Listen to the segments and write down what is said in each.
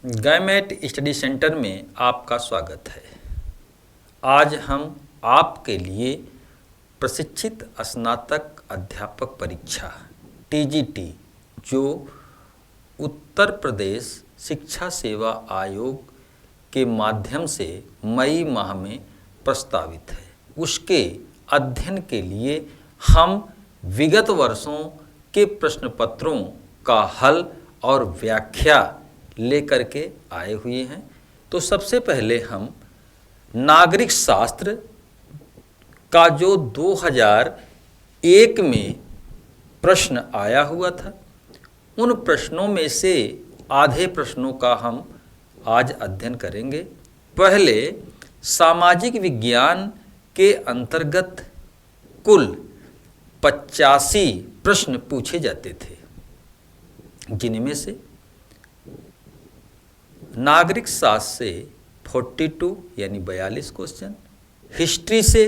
Gamete study centre में आपका स्वागत है। आज हम आपके लिए प्रशिक्षित स्नातक अध्यापक परीक्षा टीजीटी जो उत्तर प्रदेश शिक्षा सेवा आयोग के माध्यम से मई माह में प्रस्तावित है, उसके अध्ययन के लिए हम विगत वर्षों के प्रश्न पत्रों का हल और व्याख्या लेकर के आए हुए हैं। तो सबसे पहले हम नागरिक शास्त्र का जो 2001 में प्रश्न आया हुआ था, उन प्रश्नों में से आधे प्रश्नों का हम आज अध्ययन करेंगे। पहले सामाजिक विज्ञान के अंतर्गत कुल 85 प्रश्न पूछे जाते थे, जिनमें से नागरिक शास्त्र से 42 यानी 42 क्वेश्चन, हिस्ट्री से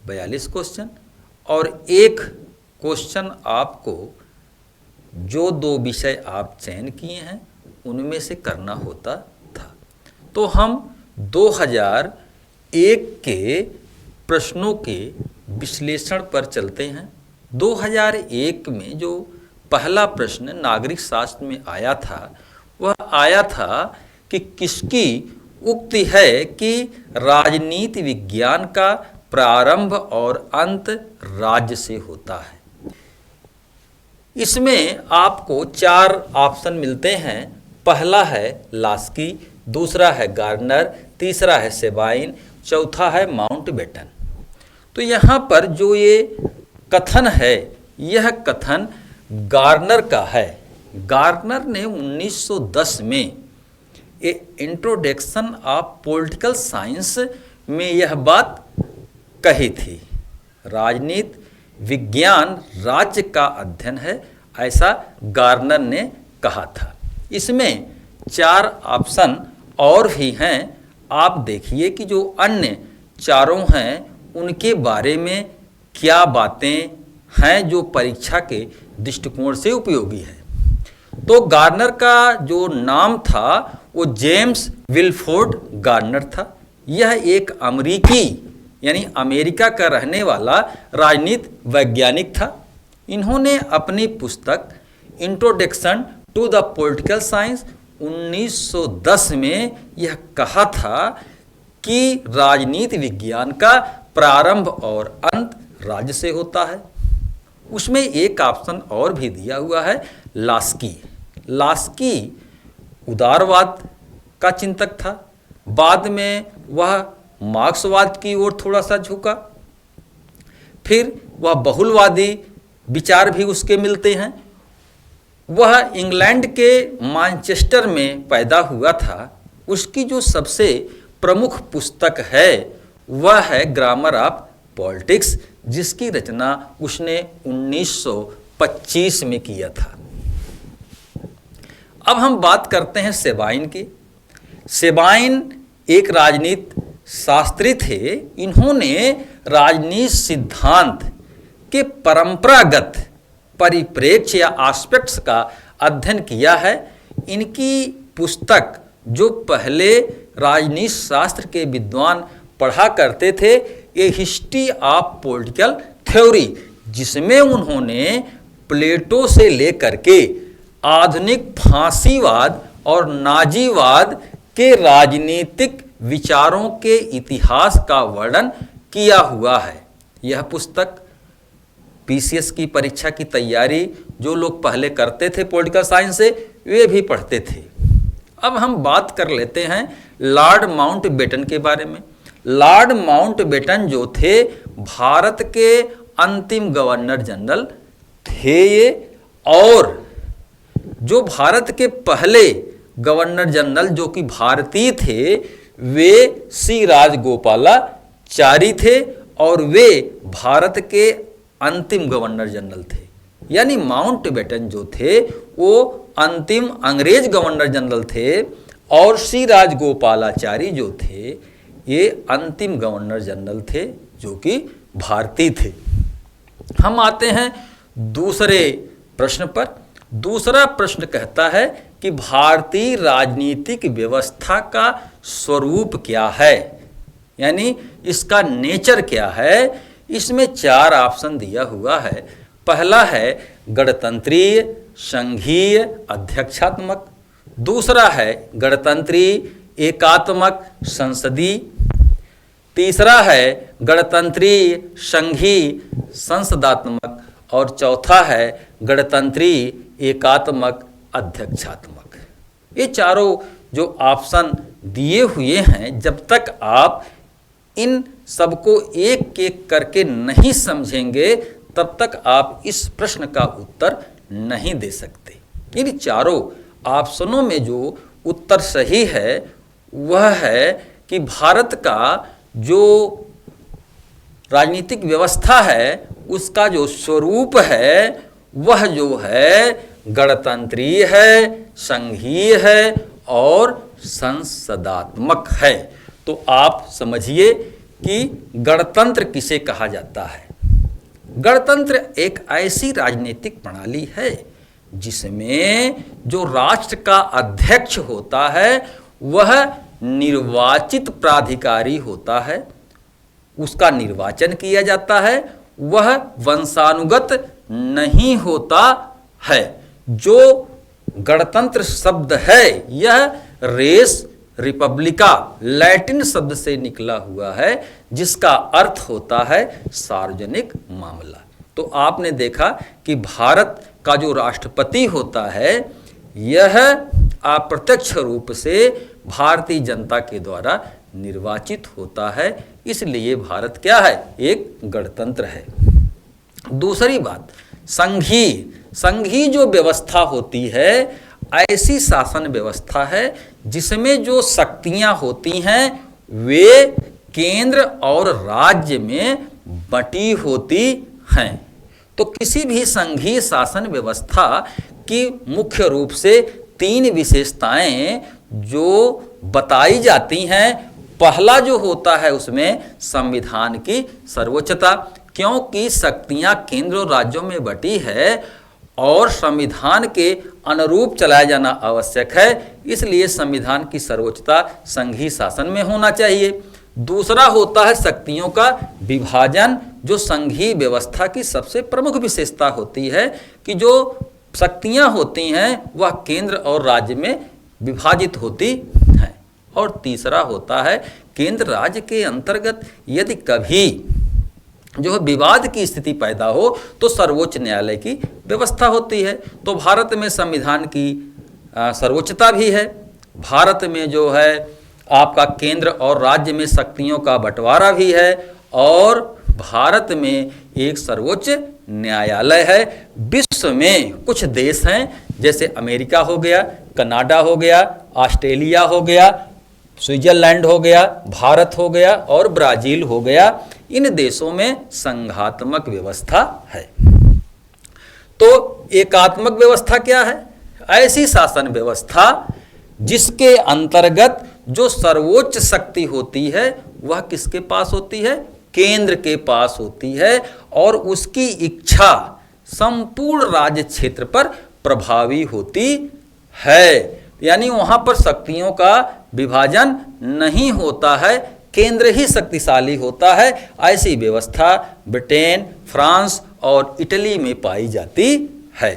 42 क्वेश्चन और एक क्वेश्चन आपको जो 2 विषय आप चयन किए हैं उनमें से करना होता था। तो हम 2001 के प्रश्नों के विश्लेषण पर चलते हैं। 2001 में जो पहला प्रश्न नागरिक शास्त्र में आया था, वह आया था कि किसकी उक्ति है कि राजनीति विज्ञान का प्रारंभ और अंत राज्य से होता है। इसमें आपको 4 ऑप्शन मिलते हैं। पहला है लास्की, दूसरा है गार्नर, तीसरा है सेबाइन, चौथा है माउंटबेटन। तो यहाँ पर जो ये कथन है, यह कथन गार्नर का है। गार्नर ने 1910 में ए इंट्रोडक्शन ऑफ पॉलिटिकल साइंस में यह बात कही थी। राजनीति विज्ञान राज्य का अध्ययन है, ऐसा गार्नर ने कहा था। इसमें 4 ऑप्शन और भी हैं। आप देखिए कि जो अन्य चारों हैं उनके बारे में क्या बातें हैं जो परीक्षा के दृष्टिकोण से उपयोगी है। तो गार्नर का जो नाम था वो जेम्स विल्फोर्ड गार्नर था। यह एक अमेरिकी यानी अमेरिका का रहने वाला राजनीति वैज्ञानिक था। इन्होंने अपनी पुस्तक introduction to the political science 1910 में यह कहा था कि राजनीति विज्ञान का प्रारंभ और अंत राज्य से होता है। उसमें एक ऑप्शन और भी दिया हुआ है, लास्की। लास्की उदारवाद का चिंतक था। बाद में वह मार्क्सवाद की ओर थोड़ा सा झुका। फिर वह बहुलवादी विचार भी उसके मिलते हैं। वह इंग्लैंड के मैनचेस्टर में पैदा हुआ था। उसकी जो सबसे प्रमुख पुस्तक है वह है ग्रामर ऑफ पॉलिटिक्स, जिसकी रचना उसने 1925 में किया था। अब हम बात करते हैं सेबाइन की। सेबाइन एक राजनीति शास्त्री थे। इन्होंने राजनीति सिद्धांत के परंपरागत परिप्रेक्ष्य या एस्पेक्ट्स का अध्ययन किया है। इनकी पुस्तक जो पहले राजनीति शास्त्र के विद्वान पढ़ा करते थे, ये हिस्ट्री ऑफ पॉलिटिकल थ्योरी, जिसमें उन्होंने प्लेटो से लेकर के आधुनिक फांसीवाद और नाजीवाद के राजनीतिक विचारों के इतिहास का वर्णन किया हुआ है। यह पुस्तक पीसीएस की परीक्षा की तैयारी जो लोग पहले करते थे पॉलिटिकल साइंस से, वे भी पढ़ते थे। अब हम बात कर लेते हैं लॉर्ड माउंटबेटन के बारे में। लॉर्ड माउंटबेटन जो थे भारत के अंतिम गवर्नर जनरल थे ये, और जो भारत के पहले गवर्नर जनरल जो कि भारतीय थे, वे सी राजगोपालाचारी थे और वे भारत के अंतिम गवर्नर जनरल थे। यानी माउंटबेटन जो थे वो अंतिम अंग्रेज गवर्नर जनरल थे और सी राजगोपालाचारी जो थे ये अंतिम गवर्नर जनरल थे जो कि भारतीय थे। हम आते हैं दूसरे प्रश्न पर। दूसरा प्रश्न कहता है कि भारतीय राजनीतिक व्यवस्था का स्वरूप क्या है, यानी इसका नेचर क्या है। इसमें 4 ऑप्शन दिया हुआ है। पहला है गणतंत्रीय, संघीय, अध्यक्षात्मक। दूसरा है गणतंत्रीय, एकात्मक, संसदीय। तीसरा है गणतंत्रीय, संघीय, संसदात्मक। और चौथा है गणतंत्रीय, एकात्मक, अध्यक्षात्मक। ये चारों जो ऑप्शन दिए हुए हैं, जब तक आप इन सबको एक एक करके नहीं समझेंगे तब तक आप इस प्रश्न का उत्तर नहीं दे सकते। इन चारों ऑप्शनों में जो उत्तर सही है वह है कि भारत का जो राजनीतिक व्यवस्था है उसका जो स्वरूप है वह जो है गणतंत्रीय है, संघीय है और संसदात्मक है। तो आप समझिए कि गणतंत्र किसे कहा जाता है। गणतंत्र एक ऐसी राजनीतिक प्रणाली है जिसमें जो राष्ट्र का अध्यक्ष होता है वह निर्वाचित प्राधिकारी होता है, उसका निर्वाचन किया जाता है, वह वंशानुगत नहीं होता है। जो गणतंत्र शब्द है यह रेस रिपब्लिका लैटिन शब्द से निकला हुआ है जिसका अर्थ होता है सार्वजनिक मामला। तो आपने देखा कि भारत का जो राष्ट्रपति होता है यह अप्रत्यक्ष रूप से भारतीय जनता के द्वारा निर्वाचित होता है, इसलिए भारत क्या है, एक गणतंत्र है। दूसरी बात, संघीय जो व्यवस्था होती है ऐसी शासन व्यवस्था है जिसमें जो शक्तियां होती हैं वे केंद्र और राज्य में बटी होती हैं। तो किसी भी संघीय शासन व्यवस्था की मुख्य रूप से 3 विशेषताएं जो बताई जाती हैं। पहला जो होता है उसमें संविधान की सर्वोच्चता, क्योंकि शक्तियां केंद्र और राज्यों में बटी है और संविधान के अनुरूप चलाया जाना आवश्यक है, इसलिए संविधान की सर्वोच्चता संघीय शासन में होना चाहिए। दूसरा होता है शक्तियों का विभाजन, जो संघीय व्यवस्था की सबसे प्रमुख विशेषता होती है कि जो शक्तियां होती हैं वह केंद्र और राज्य में विभाजित होती हैं। और तीसरा होता है केंद्र राज्य के अंतर्गत यदि कभी जो विवाद की स्थिति पैदा हो तो सर्वोच्च न्यायालय की व्यवस्था होती है। तो भारत में संविधान की सर्वोच्चता भी है। भारत में जो है आपका केंद्र और राज्य में शक्तियों का बंटवारा भी है और भारत में एक सर्वोच्च न्यायालय है। विश्व में कुछ देश हैं जैसे अमेरिका हो गया, कनाडा हो गया, ऑस्ट्रेलिया हो गया, स्विट्जरलैंड हो गया, भारत हो गया और ब्राजील हो गया। इन देशों में संघात्मक व्यवस्था है। तो एकात्मक व्यवस्था क्या है? ऐसी शासन व्यवस्था जिसके अंतर्गत जो सर्वोच्च शक्ति होती है वह किसके पास होती है? केंद्र के पास होती है और उसकी इच्छा संपूर्ण राज्य क्षेत्र पर प्रभावी होती है। यानी वहां पर शक्तियों का विभाजन नहीं होता है, केंद्र ही शक्तिशाली होता है। ऐसी व्यवस्था ब्रिटेन, फ्रांस और इटली में पाई जाती है।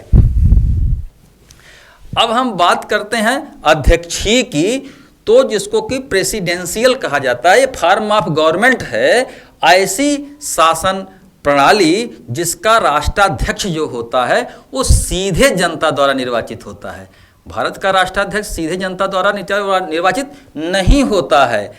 अब हम बात करते हैं अध्यक्षीय की, तो जिसको कि प्रेसिडेंशियल कहा जाता है, ये फॉर्म ऑफ गवर्नमेंट है। ऐसी शासन प्रणाली जिसका राष्ट्राध्यक्ष जो होता है वो सीधे जनता द्वारा निर्वाचित होता है। भारत का राष्ट्राध्यक्ष सीधे जनता द्वारा निर्वाचित नहीं होता है।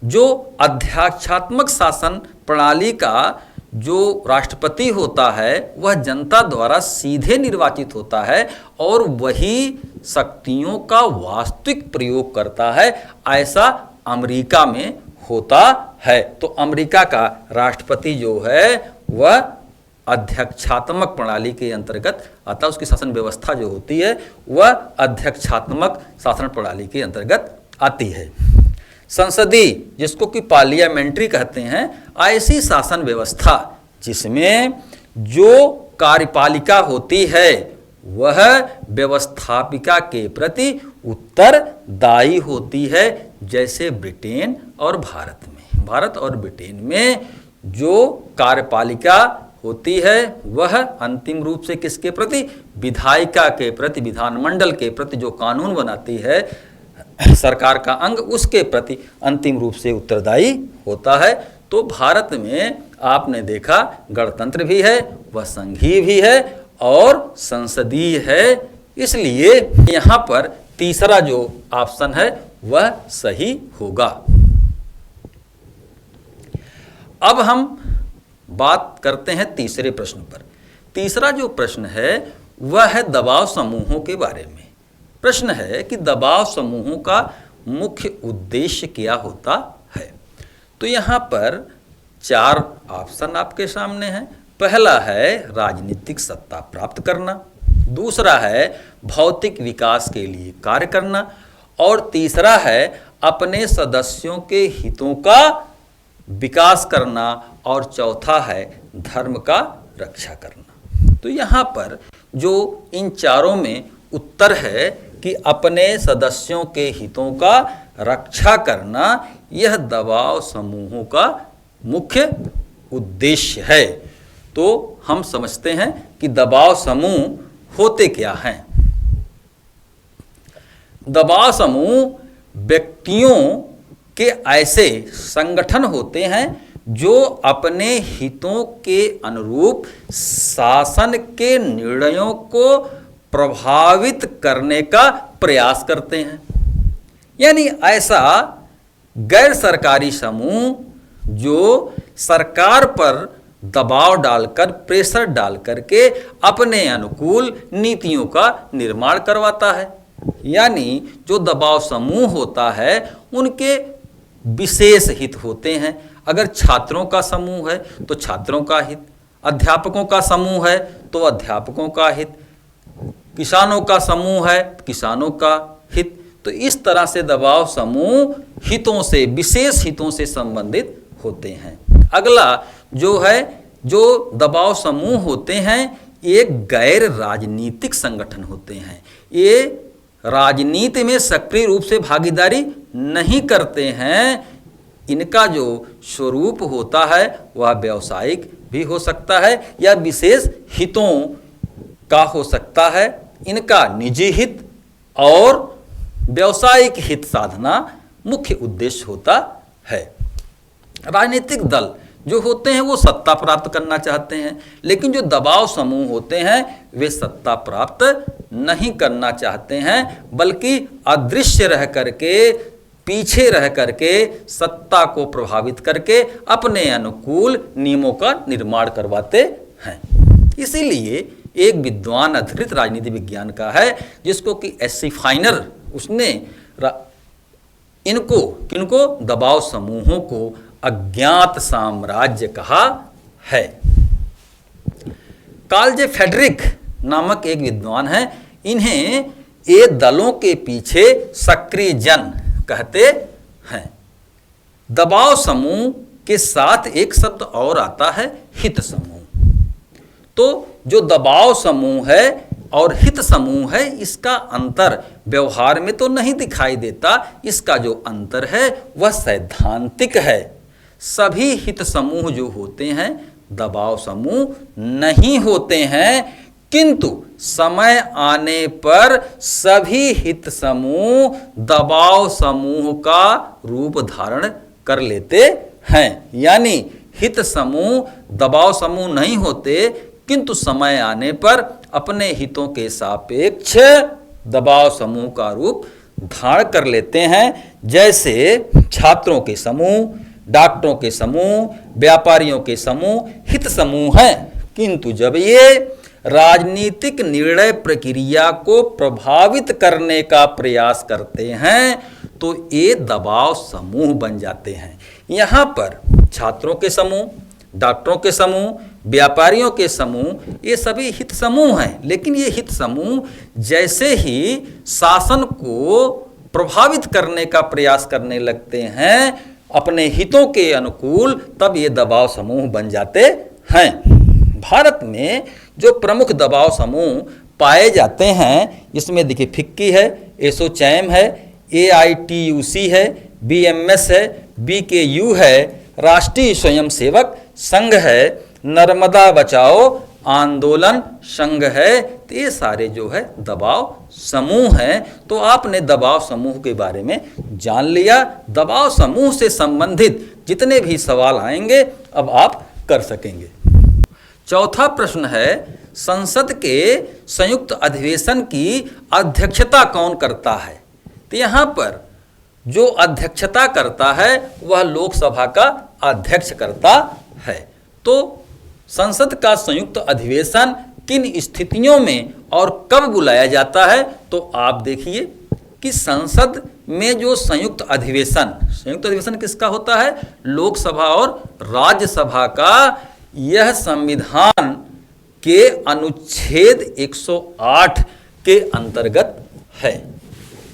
जो अध्यक्षात्मक शासन प्रणाली का जो राष्ट्रपति होता है वह जनता द्वारा सीधे निर्वाचित होता है और वही शक्तियों का वास्तविक प्रयोग करता है। ऐसा अमेरिका में होता है। तो अमेरिका का राष्ट्रपति जो है वह अध्यक्षात्मक प्रणाली के अंतर्गत आता है। उसकी शासन व्यवस्था जो होती है वह अध्यक्षात्मक शासन प्रणाली के अंतर्गत आती है। संसदीय, जिसको कि पार्लियामेंट्री कहते हैं, ऐसी शासन व्यवस्था जिसमें जो कार्यपालिका होती है वह व्यवस्थापिका के प्रति उत्तरदायी होती है। जैसे ब्रिटेन और भारत में, भारत और ब्रिटेन में जो कार्यपालिका होती है वह अंतिम रूप से किसके प्रति, विधायिका के प्रति, विधानमंडल के प्रति जो कानून बनाती है सरकार का अंग, उसके प्रति अंतिम रूप से उत्तरदायी होता है। तो भारत में आपने देखा गणतंत्र भी है, वह संघीय भी है और संसदीय है। इसलिए यहाँ पर तीसरा जो ऑप्शन है वह सही होगा। अब हम बात करते हैं तीसरे प्रश्न पर। तीसरा जो प्रश्न है वह है दबाव समूहों के बारे में। प्रश्न है कि दबाव समूहों का मुख्य उद्देश्य क्या होता है। तो यहाँ पर 4 ऑप्शन आपके सामने हैं। पहला है राजनीतिक सत्ता प्राप्त करना, दूसरा है भौतिक विकास के लिए कार्य करना, और तीसरा है अपने सदस्यों के हितों का विकास करना, और चौथा है धर्म का रक्षा करना। तो यहाँ पर जो इन चारों में उत्तर है कि अपने सदस्यों के हितों का रक्षा करना, यह दबाव समूहों का मुख्य उद्देश्य है। तो हम समझते हैं कि दबाव समूह होते क्या हैं। दबाव समूह व्यक्तियों के ऐसे संगठन होते हैं जो अपने हितों के अनुरूप शासन के निर्णयों को प्रभावित करने का प्रयास करते हैं। यानी ऐसा गैर सरकारी समूह जो सरकार पर दबाव डालकर, प्रेशर डालकर के अपने अनुकूल नीतियों का निर्माण करवाता है। यानी जो दबाव समूह होता है उनके विशेष हित होते हैं। अगर छात्रों का समूह है तो छात्रों का हित, अध्यापकों का समूह है तो अध्यापकों का हित, किसानों का समूह है किसानों का हित। तो इस तरह से दबाव समूह हितों से, विशेष हितों से संबंधित होते हैं। अगला जो है, जो दबाव समूह होते हैं एक गैर राजनीतिक संगठन होते हैं। ये राजनीति में सक्रिय रूप से भागीदारी नहीं करते हैं। इनका जो स्वरूप होता है वह व्यावसायिक भी हो सकता है या विशेष हितों का हो सकता है। इनका निजी हित और व्यावसायिक हित साधना मुख्य उद्देश्य होता है। राजनीतिक दल जो होते हैं वो सत्ता प्राप्त करना चाहते हैं, लेकिन जो दबाव समूह होते हैं वे सत्ता प्राप्त नहीं करना चाहते हैं, बल्कि अदृश्य रह करके, पीछे रह करके सत्ता को प्रभावित करके अपने अनुकूल नियमों का निर्माण करवाते हैं। इसीलिए एक विद्वान अधिकृत राजनीति विज्ञान का है जिसको कि एस.सी. फाइनर, उसने किनको दबाव समूहों को अज्ञात साम्राज्य कहा है। कार्ल जे फ्रेडरिक नामक एक विद्वान है, इन्हें ये दलों के पीछे सक्रिय जन कहते हैं। दबाव समूह के साथ एक शब्द और आता है हित समूह। तो जो दबाव समूह है और हित समूह है इसका अंतर व्यवहार में तो नहीं दिखाई देता। इसका जो अंतर है वह सैद्धांतिक है। सभी हित समूह जो होते हैं दबाव समूह नहीं होते हैं, किंतु समय आने पर सभी हित समूह दबाव समूह का रूप धारण कर लेते हैं। यानी हित समूह दबाव समूह नहीं होते, किंतु समय आने पर अपने हितों के सापेक्ष दबाव समूह का रूप धारण कर लेते हैं। जैसे छात्रों के समूह, डॉक्टरों के समूह, व्यापारियों के समूह हित समूह हैं, किंतु जब ये राजनीतिक निर्णय प्रक्रिया को प्रभावित करने का प्रयास करते हैं तो ये दबाव समूह बन जाते हैं। यहाँ पर छात्रों के समूह, डॉक्टरों के समूह, व्यापारियों के समूह ये सभी हित समूह हैं, लेकिन ये हित समूह जैसे ही शासन को प्रभावित करने का प्रयास करने लगते हैं अपने हितों के अनुकूल, तब ये दबाव समूह बन जाते हैं। भारत में जो प्रमुख दबाव समूह पाए जाते हैं, इसमें देखिए फिक्की है, एसोचैम है, AITUC है, BMS है, BKU है, राष्ट्रीय स्वयंसेवक संघ है, नर्मदा बचाओ आंदोलन संघ है। तो ये सारे जो है दबाव समूह हैं। तो आपने दबाव समूह के बारे में जान लिया। दबाव समूह से संबंधित जितने भी सवाल आएंगे अब आप कर सकेंगे। चौथा प्रश्न है, संसद के संयुक्त अधिवेशन की अध्यक्षता कौन करता है? तो यहाँ पर जो अध्यक्षता करता है वह लोकसभा का अध्यक्ष करता है। तो संसद का संयुक्त अधिवेशन किन स्थितियों में और कब बुलाया जाता है? तो आप देखिए कि संसद में जो संयुक्त अधिवेशन किसका होता है? लोकसभा और राज्यसभा का। यह संविधान के अनुच्छेद 108 के अंतर्गत है।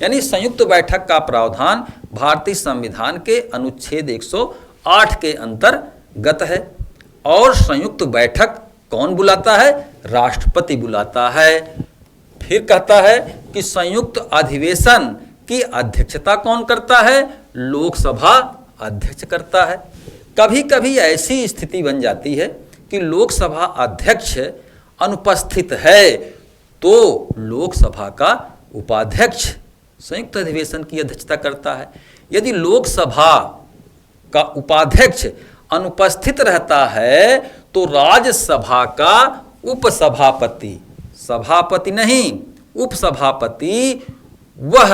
यानी संयुक्त बैठक का प्रावधान भारतीय संविधान के अनुच्छेद 108 के अंतर्गत है। और संयुक्त बैठक कौन बुलाता है? राष्ट्रपति बुलाता है। फिर कहता है कि संयुक्त अधिवेशन की अध्यक्षता कौन करता है? लोकसभा अध्यक्ष करता है। कभी कभी ऐसी स्थिति बन जाती है कि लोकसभा अध्यक्ष अनुपस्थित है तो लोकसभा का उपाध्यक्ष संयुक्त अधिवेशन की अध्यक्षता करता है। यदि लोकसभा का उपाध्यक्ष अनुपस्थित रहता है तो राज्यसभा का उपसभापति, सभापति नहीं उपसभापति, वह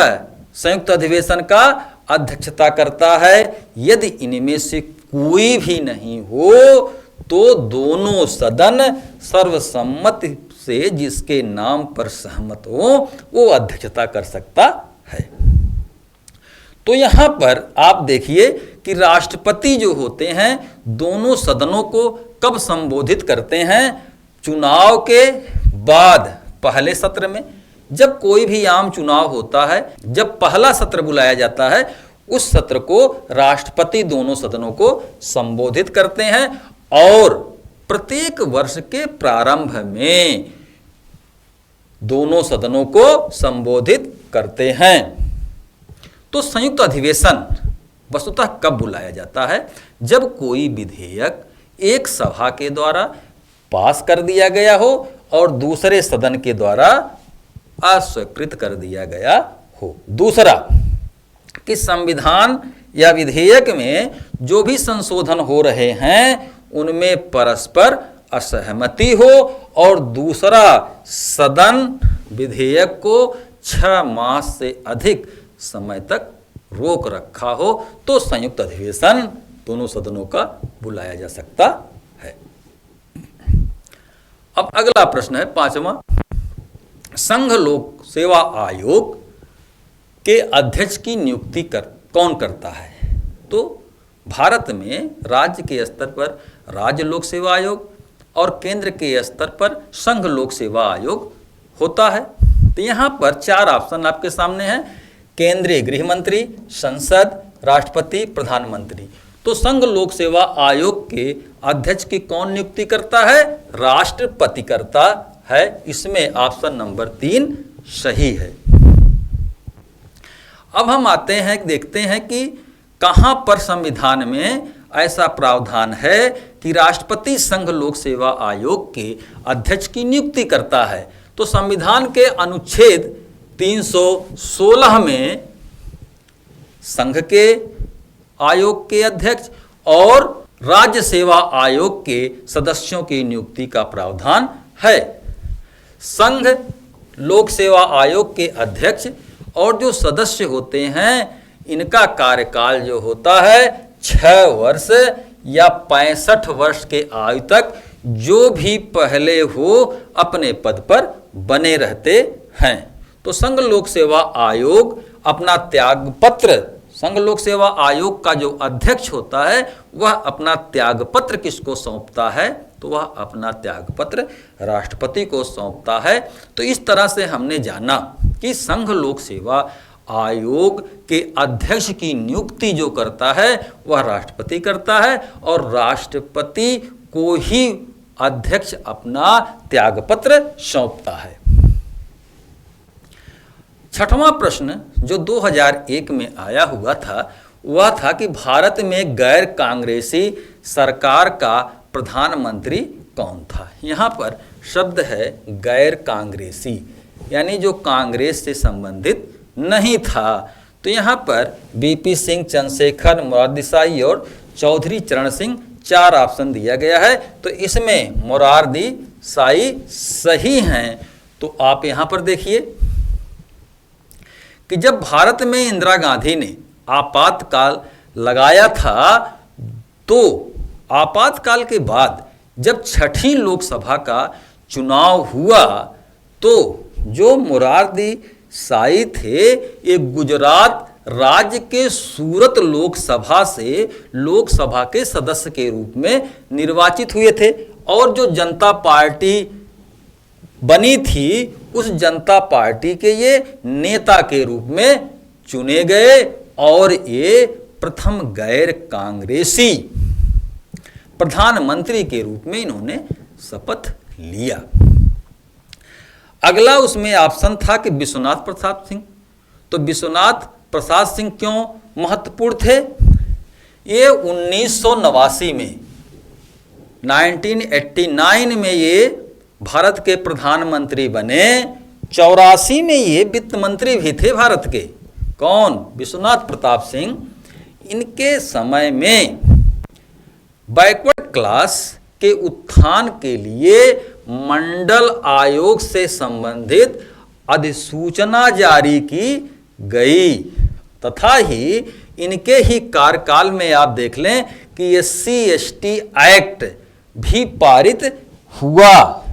संयुक्त अधिवेशन का अध्यक्षता करता है। यदि इनमें से कोई भी नहीं हो तो दोनों सदन सर्वसम्मति से जिसके नाम पर सहमत हो वो अध्यक्षता कर सकता है। तो यहाँ पर आप देखिए कि राष्ट्रपति जो होते हैं दोनों सदनों को कब संबोधित करते हैं? चुनाव के बाद पहले सत्र में। जब कोई भी आम चुनाव होता है, जब पहला सत्र बुलाया जाता है, उस सत्र को राष्ट्रपति दोनों सदनों को संबोधित करते हैं। और प्रत्येक वर्ष के प्रारंभ में दोनों सदनों को संबोधित करते हैं। तो संयुक्त अधिवेशन वस्तुतः कब बुलाया जाता है? जब कोई विधेयक एक सभा के द्वारा पास कर दिया गया हो और दूसरे सदन के द्वारा अस्वीकृत कर दिया गया हो। दूसरा कि संविधान या विधेयक में जो भी संशोधन हो रहे हैं उनमें परस्पर असहमति हो और दूसरा सदन विधेयक को 6 मास से अधिक समय तक रोक रखा हो तो संयुक्त अधिवेशन दोनों सदनों का बुलाया जा सकता है। अब अगला प्रश्न है 5वां, संघ लोक सेवा आयोग के अध्यक्ष की नियुक्ति कौन करता है? तो भारत में राज्य के स्तर पर राज्य लोक सेवा आयोग और केंद्र के स्तर पर संघ लोक सेवा आयोग होता है। तो यहाँ पर 4 ऑप्शन आपके सामने हैं, केंद्रीय गृह मंत्री, संसद, राष्ट्रपति, प्रधानमंत्री। तो संघ लोक सेवा आयोग के अध्यक्ष की कौन नियुक्ति करता है? राष्ट्रपति करता है। इसमें ऑप्शन नंबर 3 सही है। अब हम आते हैं, देखते हैं कि कहां पर संविधान में ऐसा प्रावधान है कि राष्ट्रपति संघ लोक सेवा आयोग के अध्यक्ष की नियुक्ति करता है। तो संविधान के अनुच्छेद 316 में संघ के आयोग के अध्यक्ष और राज्य सेवा आयोग के सदस्यों की नियुक्ति का प्रावधान है। संघ लोक सेवा आयोग के अध्यक्ष और जो सदस्य होते हैं इनका कार्यकाल जो होता है 6 वर्ष या 65 वर्ष के आयु तक जो भी पहले हो अपने पद पर बने रहते हैं। तो संघ लोक सेवा आयोग अपना त्यागपत्र, संघ लोक सेवा आयोग का जो अध्यक्ष होता है वह अपना त्यागपत्र किसको सौंपता है? तो वह अपना त्यागपत्र राष्ट्रपति को सौंपता है। तो इस तरह से हमने जाना कि संघ लोक सेवा आयोग के अध्यक्ष की नियुक्ति जो करता है वह राष्ट्रपति करता है और राष्ट्रपति को ही अध्यक्ष अपना त्यागपत्र सौंपता है। छठवां प्रश्न जो 2001 में आया हुआ था वह था कि भारत में गैर कांग्रेसी सरकार का प्रधानमंत्री कौन था। यहाँ पर शब्द है गैर कांग्रेसी, यानी जो कांग्रेस से संबंधित नहीं था। तो यहाँ पर बीपी सिंह, चंद्रशेखर, मुरारजी देसाई और चौधरी चरण सिंह 4 ऑप्शन दिया गया है। तो इसमें मुरारजी देसाई सही हैं। तो आप यहाँ पर देखिए कि जब भारत में इंदिरा गांधी ने आपातकाल लगाया था तो आपातकाल के बाद जब छठी लोकसभा का चुनाव हुआ तो जो मुरारजी देसाई थे ये गुजरात राज्य के सूरत लोकसभा से लोकसभा के सदस्य के रूप में निर्वाचित हुए थे और जो जनता पार्टी बनी थी उस जनता पार्टी के ये नेता के रूप में चुने गए और ये प्रथम गैर कांग्रेसी प्रधानमंत्री के रूप में इन्होंने शपथ लिया। अगला उसमें ऑप्शन था कि विश्वनाथ प्रसाद सिंह। तो विश्वनाथ प्रसाद सिंह क्यों महत्वपूर्ण थे? ये 1989 में 1989 में ये भारत के प्रधानमंत्री बने। 84 में ये वित्त मंत्री भी थे भारत के। कौन? विश्वनाथ प्रताप सिंह। इनके समय में बैकवर्ड क्लास के उत्थान के लिए मंडल आयोग से संबंधित अधिसूचना जारी की गई तथा ही इनके ही कार्यकाल में आप देख लें कि SC/ST एक्ट भी पारित हुआ।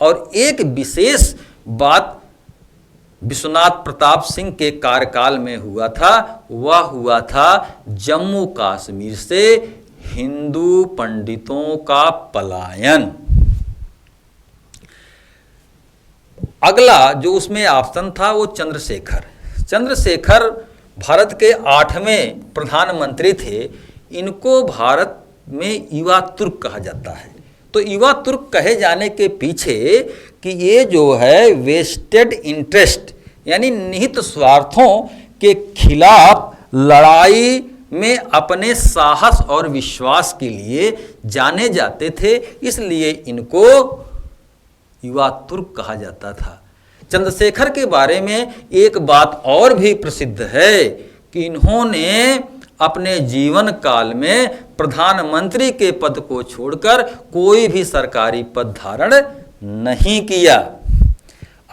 और एक विशेष बात विश्वनाथ प्रताप सिंह के कार्यकाल में हुआ था, वह हुआ था जम्मू कश्मीर से हिंदू पंडितों का पलायन। अगला जो उसमें ऑप्शन था वो चंद्रशेखर। चंद्रशेखर भारत के 8वें प्रधानमंत्री थे। इनको भारत में युवा तुर्क कहा जाता है। तो युवा तुर्क कहे जाने के पीछे कि ये जो है वेस्टेड इंटरेस्ट यानी निहित स्वार्थों के खिलाफ लड़ाई में अपने साहस और विश्वास के लिए जाने जाते थे, इसलिए इनको युवा तुर्क कहा जाता था। चंद्रशेखर के बारे में एक बात और भी प्रसिद्ध है कि इन्होंने अपने जीवन काल में प्रधानमंत्री के पद को छोड़कर कोई भी सरकारी पद धारण नहीं किया।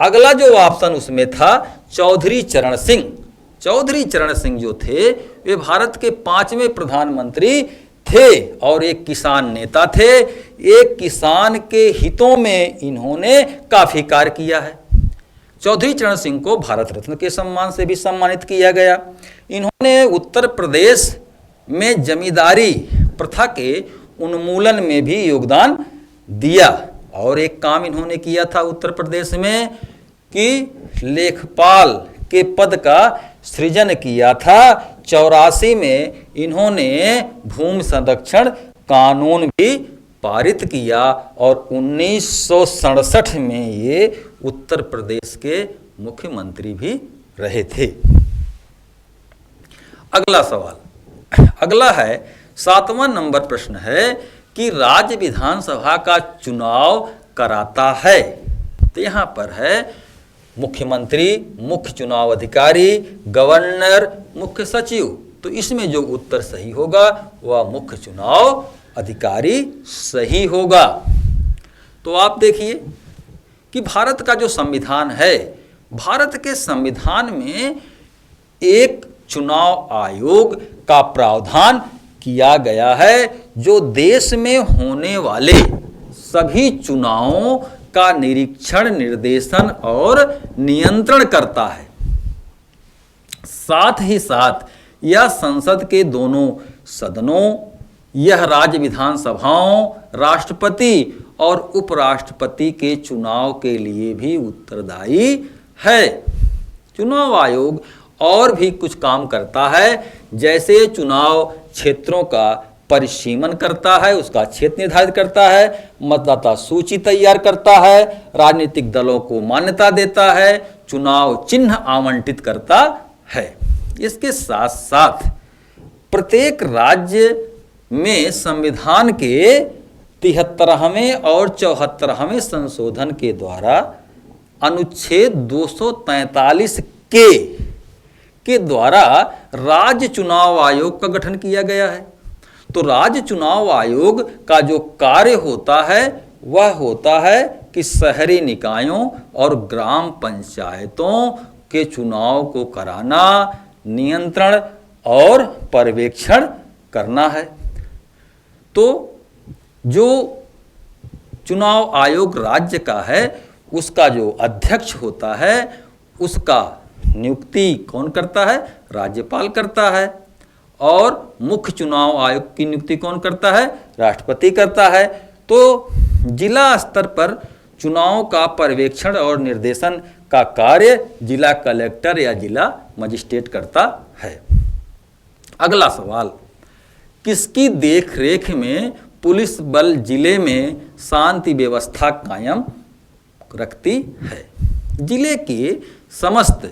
अगला जो ऑप्शन उसमें था चौधरी चरण सिंह। चौधरी चरण सिंह जो थे वे भारत के 5वें प्रधानमंत्री थे और एक किसान नेता थे। एक किसान के हितों में इन्होंने काफी कार्य किया है। चौधरी चरण सिंह को भारत रत्न के सम्मान से भी सम्मानित किया गया। इन्होंने उत्तर प्रदेश में जमींदारी प्रथा के उन्मूलन में भी योगदान दिया और एक काम इन्होंने किया था उत्तर प्रदेश में कि लेखपाल के पद का सृजन किया था। 84 में इन्होंने भूमि संरक्षण कानून भी पारित किया और 1967 में ये उत्तर प्रदेश के मुख्यमंत्री भी रहे थे। अगला सवाल, अगला है 7वां नंबर प्रश्न है कि राज्य विधानसभा का चुनाव कराता है। तो यहाँ पर है मुख्यमंत्री, मुख्य चुनाव अधिकारी, गवर्नर, मुख्य सचिव। तो इसमें जो उत्तर सही होगा वह मुख्य चुनाव अधिकारी सही होगा। तो आप देखिए कि भारत का जो संविधान है, भारत के संविधान में एक चुनाव आयोग का प्रावधान किया गया है जो देश में होने वाले सभी चुनावों का निरीक्षण, निर्देशन और नियंत्रण करता है। साथ ही साथ यह संसद के दोनों सदनों, यह राज्य विधानसभाओं, राष्ट्रपति और उपराष्ट्रपति के चुनाव के लिए भी उत्तरदायी है। चुनाव आयोग और भी कुछ काम करता है, जैसे चुनाव क्षेत्रों का परिसीमन करता है, उसका क्षेत्र निर्धारित करता है, मतदाता सूची तैयार करता है, राजनीतिक दलों को मान्यता देता है, चुनाव चिन्ह आवंटित करता है। इसके साथ साथ प्रत्येक राज्य में संविधान के 73वें और 74वें संशोधन के द्वारा अनुच्छेद 243 के द्वारा राज्य चुनाव आयोग का गठन किया गया है। तो राज्य चुनाव आयोग का जो कार्य होता है वह होता है कि शहरी निकायों और ग्राम पंचायतों के चुनाव को कराना, नियंत्रण और पर्यवेक्षण करना है। तो जो चुनाव आयोग राज्य का है उसका जो अध्यक्ष होता है उसका नियुक्ति कौन करता है? राज्यपाल करता है। और मुख्य चुनाव आयुक्त की नियुक्ति कौन करता है? राष्ट्रपति करता है। तो जिला स्तर पर चुनाव का पर्यवेक्षण और निर्देशन का कार्य जिला कलेक्टर या जिला मजिस्ट्रेट करता है। अगला सवाल, किसकी देखरेख में पुलिस बल जिले में शांति व्यवस्था कायम रखती है? जिले के समस्त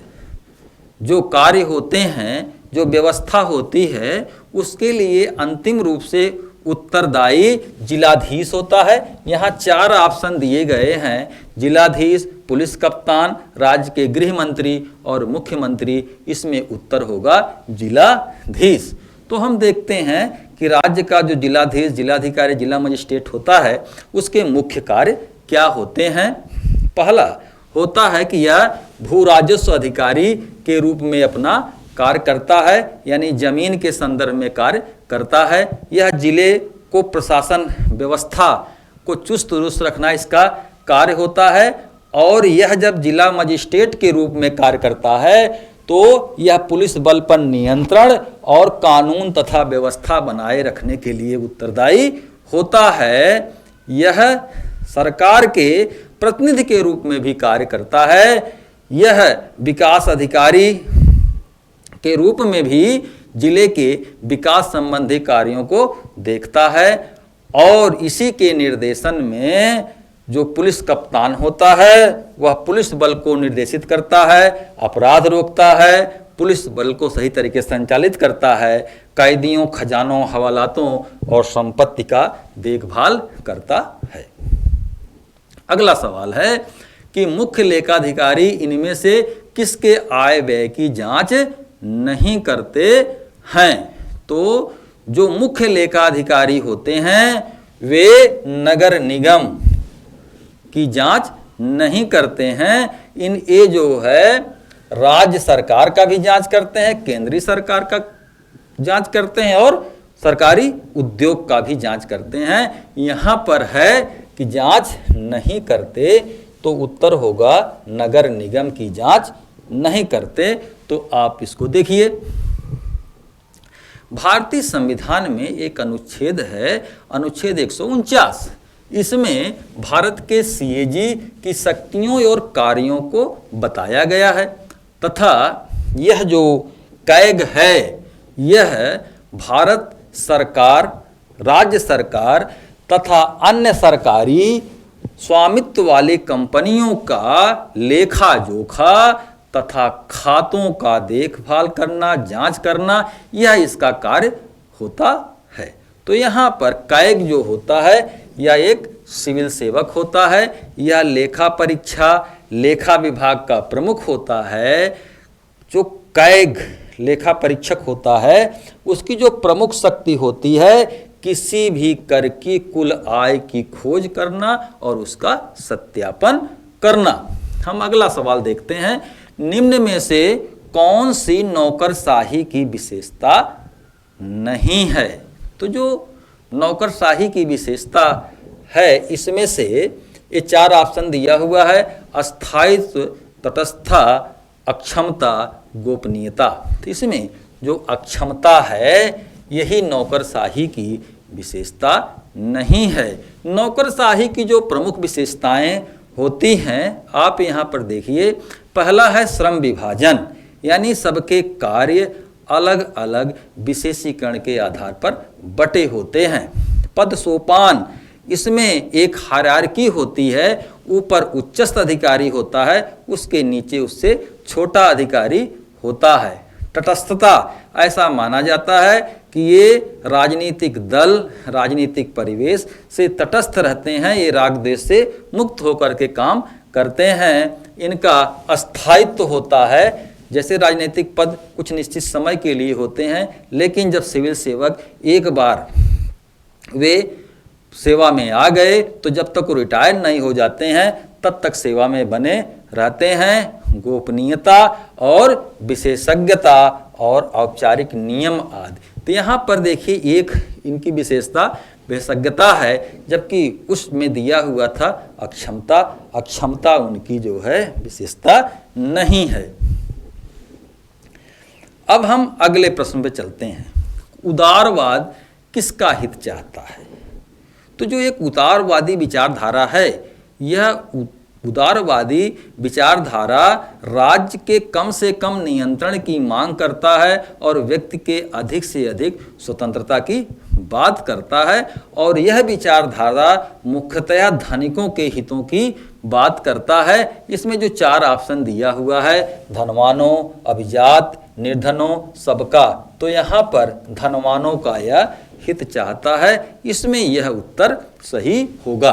जो कार्य होते हैं, जो व्यवस्था होती है, उसके लिए अंतिम रूप से उत्तरदायी जिलाधीश होता है। यहाँ 4 ऑप्शन दिए गए हैं, जिलाधीश, पुलिस कप्तान, राज्य के गृह मंत्री और मुख्यमंत्री। इसमें उत्तर होगा जिलाधीश। तो हम देखते हैं कि राज्य का जो जिलाधीश, जिलाधिकारी, जिला मजिस्ट्रेट होता है उसके मुख्य कार्य क्या होते हैं? पहला होता है कि यह भू राजस्व अधिकारी के रूप में अपना कार्य करता है, यानी जमीन के संदर्भ में कार्य करता है। यह जिले को प्रशासन व्यवस्था को चुस्त दुरुस्त रखना इसका कार्य होता है। और यह जब जिला मजिस्ट्रेट के रूप में कार्य करता है तो यह पुलिस बल पर नियंत्रण और कानून तथा व्यवस्था बनाए रखने के लिए उत्तरदायी होता है। यह सरकार के प्रतिनिधि के रूप में भी कार्य करता है। यह विकास अधिकारी के रूप में भी जिले के विकास संबंधी कार्यों को देखता है। और इसी के निर्देशन में जो पुलिस कप्तान होता है वह पुलिस बल को निर्देशित करता है, अपराध रोकता है, पुलिस बल को सही तरीके से संचालित करता है, कैदियों, खजानों, हवालातों और संपत्ति का देखभाल करता है। अगला सवाल है कि मुख्य लेखाधिकारी इनमें से किसके आय व्यय की जांच नहीं करते हैं? तो जो मुख्य लेखाधिकारी होते हैं वे नगर निगम की जांच नहीं करते हैं। ये जो है राज्य सरकार का भी जांच करते हैं, केंद्रीय सरकार का जांच करते हैं और सरकारी उद्योग का भी जांच करते हैं। यहाँ पर है कि जांच नहीं करते, तो उत्तर होगा नगर निगम की जांच नहीं करते। तो आप इसको देखिए, भारतीय संविधान में एक अनुच्छेद है, अनुच्छेद 149। इसमें भारत के सीएजी की शक्तियों और कार्यों को बताया गया है तथा यह जो कैग है यह भारत सरकार, राज्य सरकार तथा अन्य सरकारी स्वामित्व वाली कंपनियों का लेखा जोखा तथा खातों का देखभाल करना, जांच करना, यह इसका कार्य होता है। तो यहाँ पर कैग जो होता है यह एक सिविल सेवक होता है, यह लेखा परीक्षा, लेखा विभाग का प्रमुख होता है। जो कैग लेखा परीक्षक होता है उसकी जो प्रमुख शक्ति होती है किसी भी कर की कुल आय की खोज करना और उसका सत्यापन करना। हम अगला सवाल देखते हैं, निम्न में से कौन सी नौकरशाही की विशेषता नहीं है? तो जो नौकरशाही की विशेषता है इसमें से ये 4 ऑप्शन दिया हुआ है, अस्थायित्व, तटस्थता, अक्षमता, गोपनीयता। तो इसमें जो अक्षमता है यही नौकरशाही की विशेषता नहीं है। नौकरशाही की जो प्रमुख विशेषताएं होती हैं आप यहाँ पर देखिए, पहला है श्रम विभाजन, यानी सबके कार्य अलग अलग विशेषीकरण के आधार पर बटे होते हैं। पद सोपान, इसमें एक हायरार्की होती है, ऊपर उच्चस्थ अधिकारी होता है, उसके नीचे उससे छोटा अधिकारी होता है। तटस्थता, ऐसा माना जाता है कि ये राजनीतिक दल, राजनीतिक परिवेश से तटस्थ रहते हैं, ये राग द्वेष से मुक्त होकर के काम करते हैं, इनका अस्थायित्व होता है। जैसे राजनीतिक पद कुछ निश्चित समय के लिए होते हैं, लेकिन जब सिविल सेवक एक बार वे सेवा में आ गए तो जब तक वो रिटायर नहीं हो जाते हैं तब तक सेवा में बने रहते हैं। गोपनीयता और विशेषज्ञता और औपचारिक नियम आदि। तो यहाँ पर देखिए एक इनकी विशेषता विशेषज्ञता है, जबकि उसमें दिया हुआ था अक्षमता। अक्षमता उनकी जो है विशेषता नहीं है। अब हम अगले प्रश्न पे चलते हैं। उदारवाद किसका हित चाहता है? तो जो एक उदारवादी विचारधारा है, यह उदारवादी विचारधारा राज्य के कम से कम नियंत्रण की मांग करता है और व्यक्ति के अधिक से अधिक स्वतंत्रता की बात करता है। और यह विचारधारा मुख्यतया धनिकों के हितों की बात करता है। इसमें जो 4 ऑप्शन दिया हुआ है, धनवानों, अभिजात, निर्धनों, सबका, तो यहाँ पर धनवानों का यह हित चाहता है। इसमें यह उत्तर सही होगा।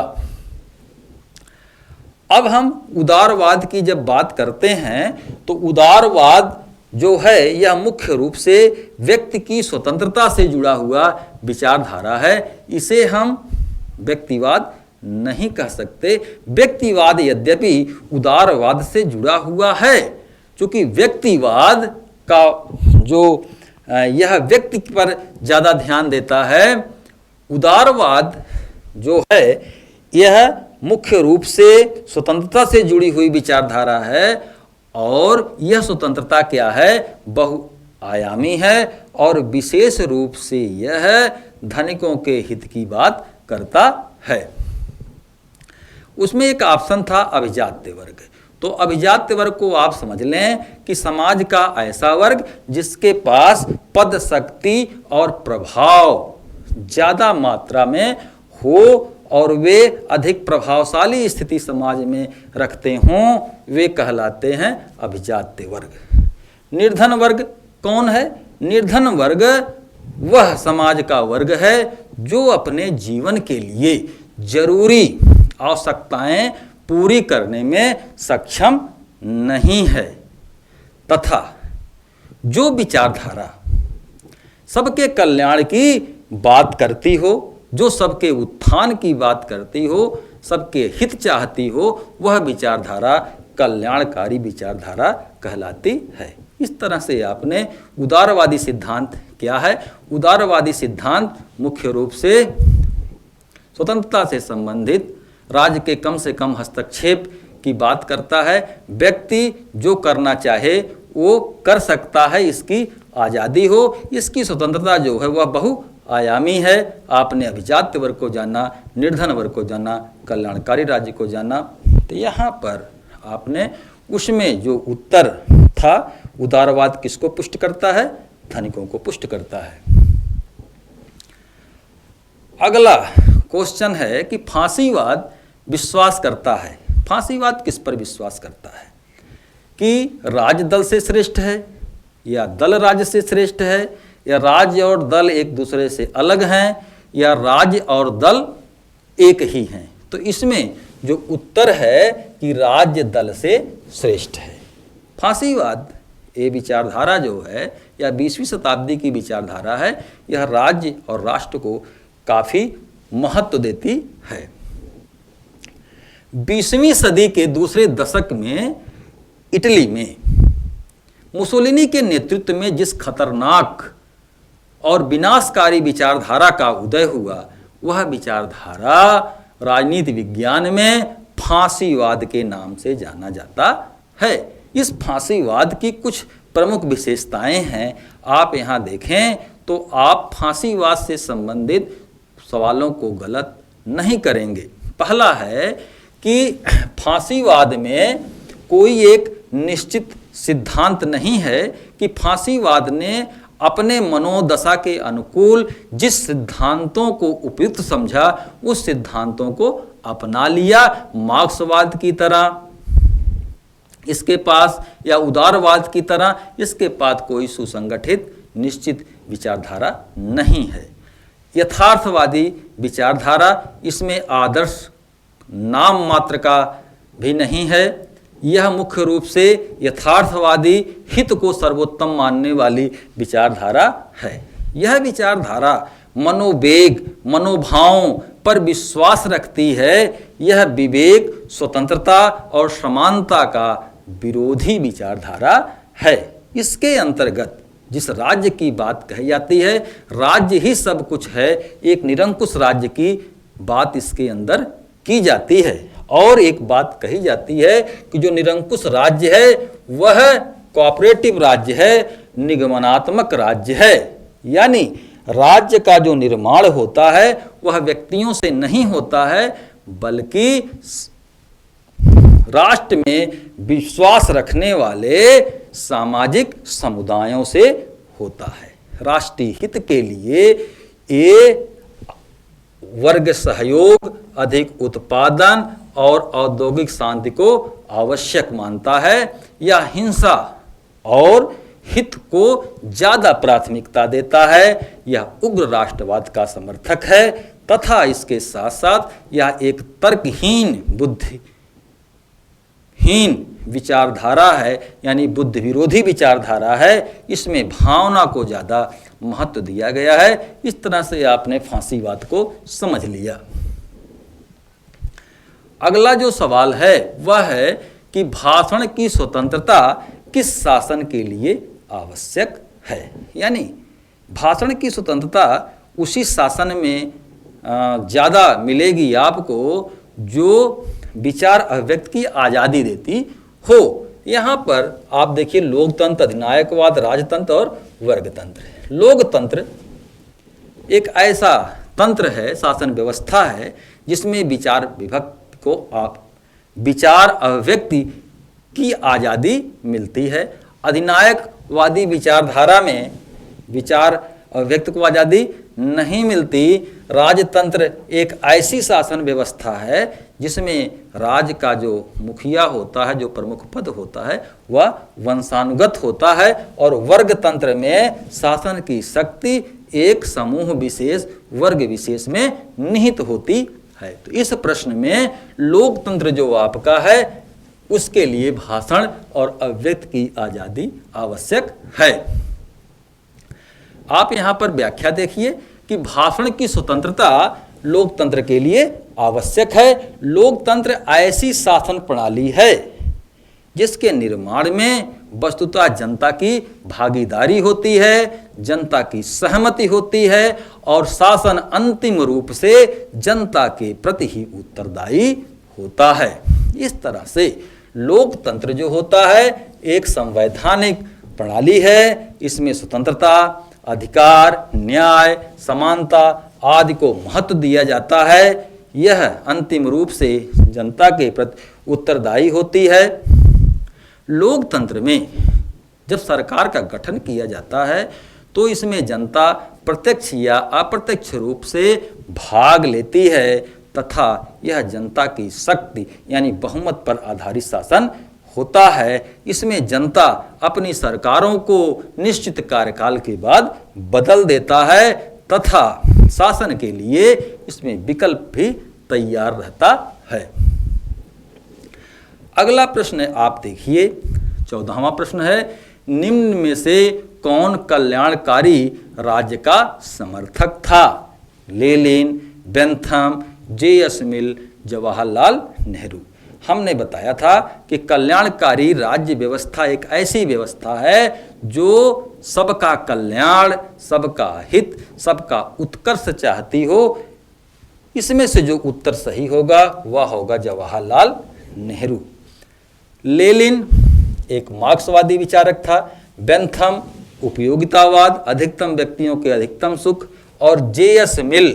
अब हम उदारवाद की जब बात करते हैं तो उदारवाद जो है यह मुख्य रूप से व्यक्ति की स्वतंत्रता से जुड़ा हुआ विचारधारा है। इसे हम व्यक्तिवाद नहीं कह सकते। व्यक्तिवाद यद्यपि उदारवाद से जुड़ा हुआ है, क्योंकि व्यक्तिवाद का जो यह व्यक्ति पर ज़्यादा ध्यान देता है। उदारवाद जो है यह मुख्य रूप से स्वतंत्रता से जुड़ी हुई विचारधारा है और यह स्वतंत्रता क्या है? बहुआयामी है और विशेष रूप से यह धनिकों के हित की बात करता है। उसमें एक ऑप्शन था अभिजात्य वर्ग। तो अभिजात्य वर्ग को आप समझ लें कि समाज का ऐसा वर्ग जिसके पास पद, शक्ति और प्रभाव ज़्यादा मात्रा में हो और वे अधिक प्रभावशाली स्थिति समाज में रखते हों, वे कहलाते हैं अभिजात्य वर्ग। निर्धन वर्ग कौन है? निर्धन वर्ग वह समाज का वर्ग है जो अपने जीवन के लिए जरूरी आवश्यकताएं पूरी करने में सक्षम नहीं है तथा जो विचारधारा सबके कल्याण की बात करती हो, जो सबके उत्थान की बात करती हो, सबके हित चाहती हो, वह विचारधारा कल्याणकारी विचारधारा कहलाती है। इस तरह से आपने उदारवादी सिद्धांत क्या है? उदारवादी सिद्धांत मुख्य रूप से स्वतंत्रता से संबंधित राज्य के कम से कम हस्तक्षेप की बात करता है। व्यक्ति जो करना चाहे वो कर सकता है, इसकी आज़ादी हो, इसकी स्वतंत्रता जो है वह बहुआयामी है। आपने अभिजात्य वर्ग को जाना, निर्धन वर्ग को जाना, कल्याणकारी राज्य को जाना। तो यहाँ पर आपने उसमें जो उत्तर था, उदारवाद किसको पुष्ट करता है? धनिकों को पुष्ट करता है। अगला क्वेश्चन है कि फांसीवाद विश्वास करता है। फांसीवाद किस पर विश्वास करता है? कि राज्य दल से श्रेष्ठ है या दल राज्य से श्रेष्ठ है, या राज्य और दल एक दूसरे से अलग हैं, या राज्य और दल एक ही हैं। तो इसमें जो उत्तर है कि राज्य दल से श्रेष्ठ है। फांसीवाद ये विचारधारा जो है या 20वीं शताब्दी की विचारधारा है, यह राज्य और राष्ट्र को काफ़ी महत्व देती है। 20वीं सदी के दूसरे दशक में इटली में मुसोलिनी के नेतृत्व में जिस खतरनाक और विनाशकारी विचारधारा का उदय हुआ, वह विचारधारा राजनीति विज्ञान में फांसीवाद के नाम से जाना जाता है। इस फांसीवाद की कुछ प्रमुख विशेषताएं हैं। आप यहाँ देखें तो आप फांसीवाद से संबंधित सवालों को गलत नहीं करेंगे। पहला है कि फांसीवाद में कोई एक निश्चित सिद्धांत नहीं है कि फांसीवाद ने अपने मनोदशा के अनुकूल जिस सिद्धांतों को उपयुक्त समझा उस सिद्धांतों को अपना लिया। मार्क्सवाद की तरह इसके पास या उदारवाद की तरह इसके पास कोई सुसंगठित निश्चित विचारधारा नहीं है। यथार्थवादी विचारधारा, इसमें आदर्श नाम मात्र का भी नहीं है। यह मुख्य रूप से यथार्थवादी हित को सर्वोत्तम मानने वाली विचारधारा है। यह विचारधारा मनोवेग मनोभावों पर विश्वास रखती है। यह विवेक स्वतंत्रता और समानता का विरोधी विचारधारा है। इसके अंतर्गत जिस राज्य की बात कही जाती है, राज्य ही सब कुछ है, एक निरंकुश राज्य की बात इसके अंदर की जाती है। और एक बात कही जाती है कि जो निरंकुश राज्य है वह कोऑपरेटिव राज्य है, निगमनात्मक राज्य है। यानी राज्य का जो निर्माण होता है वह व्यक्तियों से नहीं होता है, बल्कि राष्ट्र में विश्वास रखने वाले सामाजिक समुदायों से होता है। राष्ट्रीय हित के लिए ये वर्ग सहयोग, अधिक उत्पादन और औद्योगिक शांति को आवश्यक मानता है। यह हिंसा और हित को ज्यादा प्राथमिकता देता है। यह उग्र राष्ट्रवाद का समर्थक है तथा इसके साथ साथ यह एक तर्कहीन बुद्धिहीन विचारधारा है, यानी बुद्ध विरोधी विचारधारा है। इसमें भावना को ज़्यादा महत्व दिया गया है। इस तरह से आपने फांसीवाद को समझ लिया। अगला जो सवाल है वह है कि भाषण की स्वतंत्रता किस शासन के लिए आवश्यक है। यानी भाषण की स्वतंत्रता उसी शासन में ज़्यादा मिलेगी आपको जो विचार अभिव्यक्ति की आज़ादी देती हो। यहाँ पर आप देखिए लोकतंत्र, अधिनायकवाद, राजतंत्र और वर्गतंत्र। लोकतंत्र एक ऐसा तंत्र है, शासन व्यवस्था है जिसमें विचार विभक्ति को आप विचार अभिव्यक्ति की आज़ादी मिलती है। अधिनायकवादी विचारधारा में विचार अभिव्यक्ति को आज़ादी नहीं मिलती। राजतंत्र एक ऐसी शासन व्यवस्था है जिसमें राज्य का जो मुखिया होता है, जो प्रमुख पद होता है, वह वंशानुगत होता है। और वर्गतंत्र में शासन की शक्ति एक समूह विशेष, वर्ग विशेष में निहित होती है। तो इस प्रश्न में लोकतंत्र जो आपका है उसके लिए भाषण और अभिव्यक्ति की आज़ादी आवश्यक है। आप यहाँ पर व्याख्या देखिए कि भाषण की स्वतंत्रता लोकतंत्र के लिए आवश्यक है। लोकतंत्र ऐसी शासन प्रणाली है जिसके निर्माण में वस्तुतः जनता की भागीदारी होती है, जनता की सहमति होती है और शासन अंतिम रूप से जनता के प्रति ही उत्तरदायी होता है। इस तरह से लोकतंत्र जो होता है एक संवैधानिक प्रणाली है। इसमें स्वतंत्रता, अधिकार, न्याय, समानता आदि को महत्व दिया जाता है। यह अंतिम रूप से जनता के प्रति उत्तरदायी होती है। लोकतंत्र में जब सरकार का गठन किया जाता है तो इसमें जनता प्रत्यक्ष या अप्रत्यक्ष रूप से भाग लेती है तथा यह जनता की शक्ति यानी बहुमत पर आधारित शासन होता है। इसमें जनता अपनी सरकारों को निश्चित कार्यकाल के बाद बदल देता है तथा शासन के लिए इसमें विकल्प भी तैयार रहता है। अगला प्रश्न आप देखिए, 14वां प्रश्न है, निम्न में से कौन कल्याणकारी राज्य का समर्थक था? Lenin, Bentham, J S. Mill, Jawaharlal Nehru. हमने बताया था कि कल्याणकारी राज्य व्यवस्था एक ऐसी व्यवस्था है जो सबका कल्याण, सबका हित, सबका उत्कर्ष चाहती हो। इसमें से जो उत्तर सही होगा वह होगा जवाहरलाल नेहरू। लेनिन एक मार्क्सवादी विचारक था, बेंथम उपयोगितावाद, अधिकतम व्यक्तियों के अधिकतम सुख, और जे.एस. मिल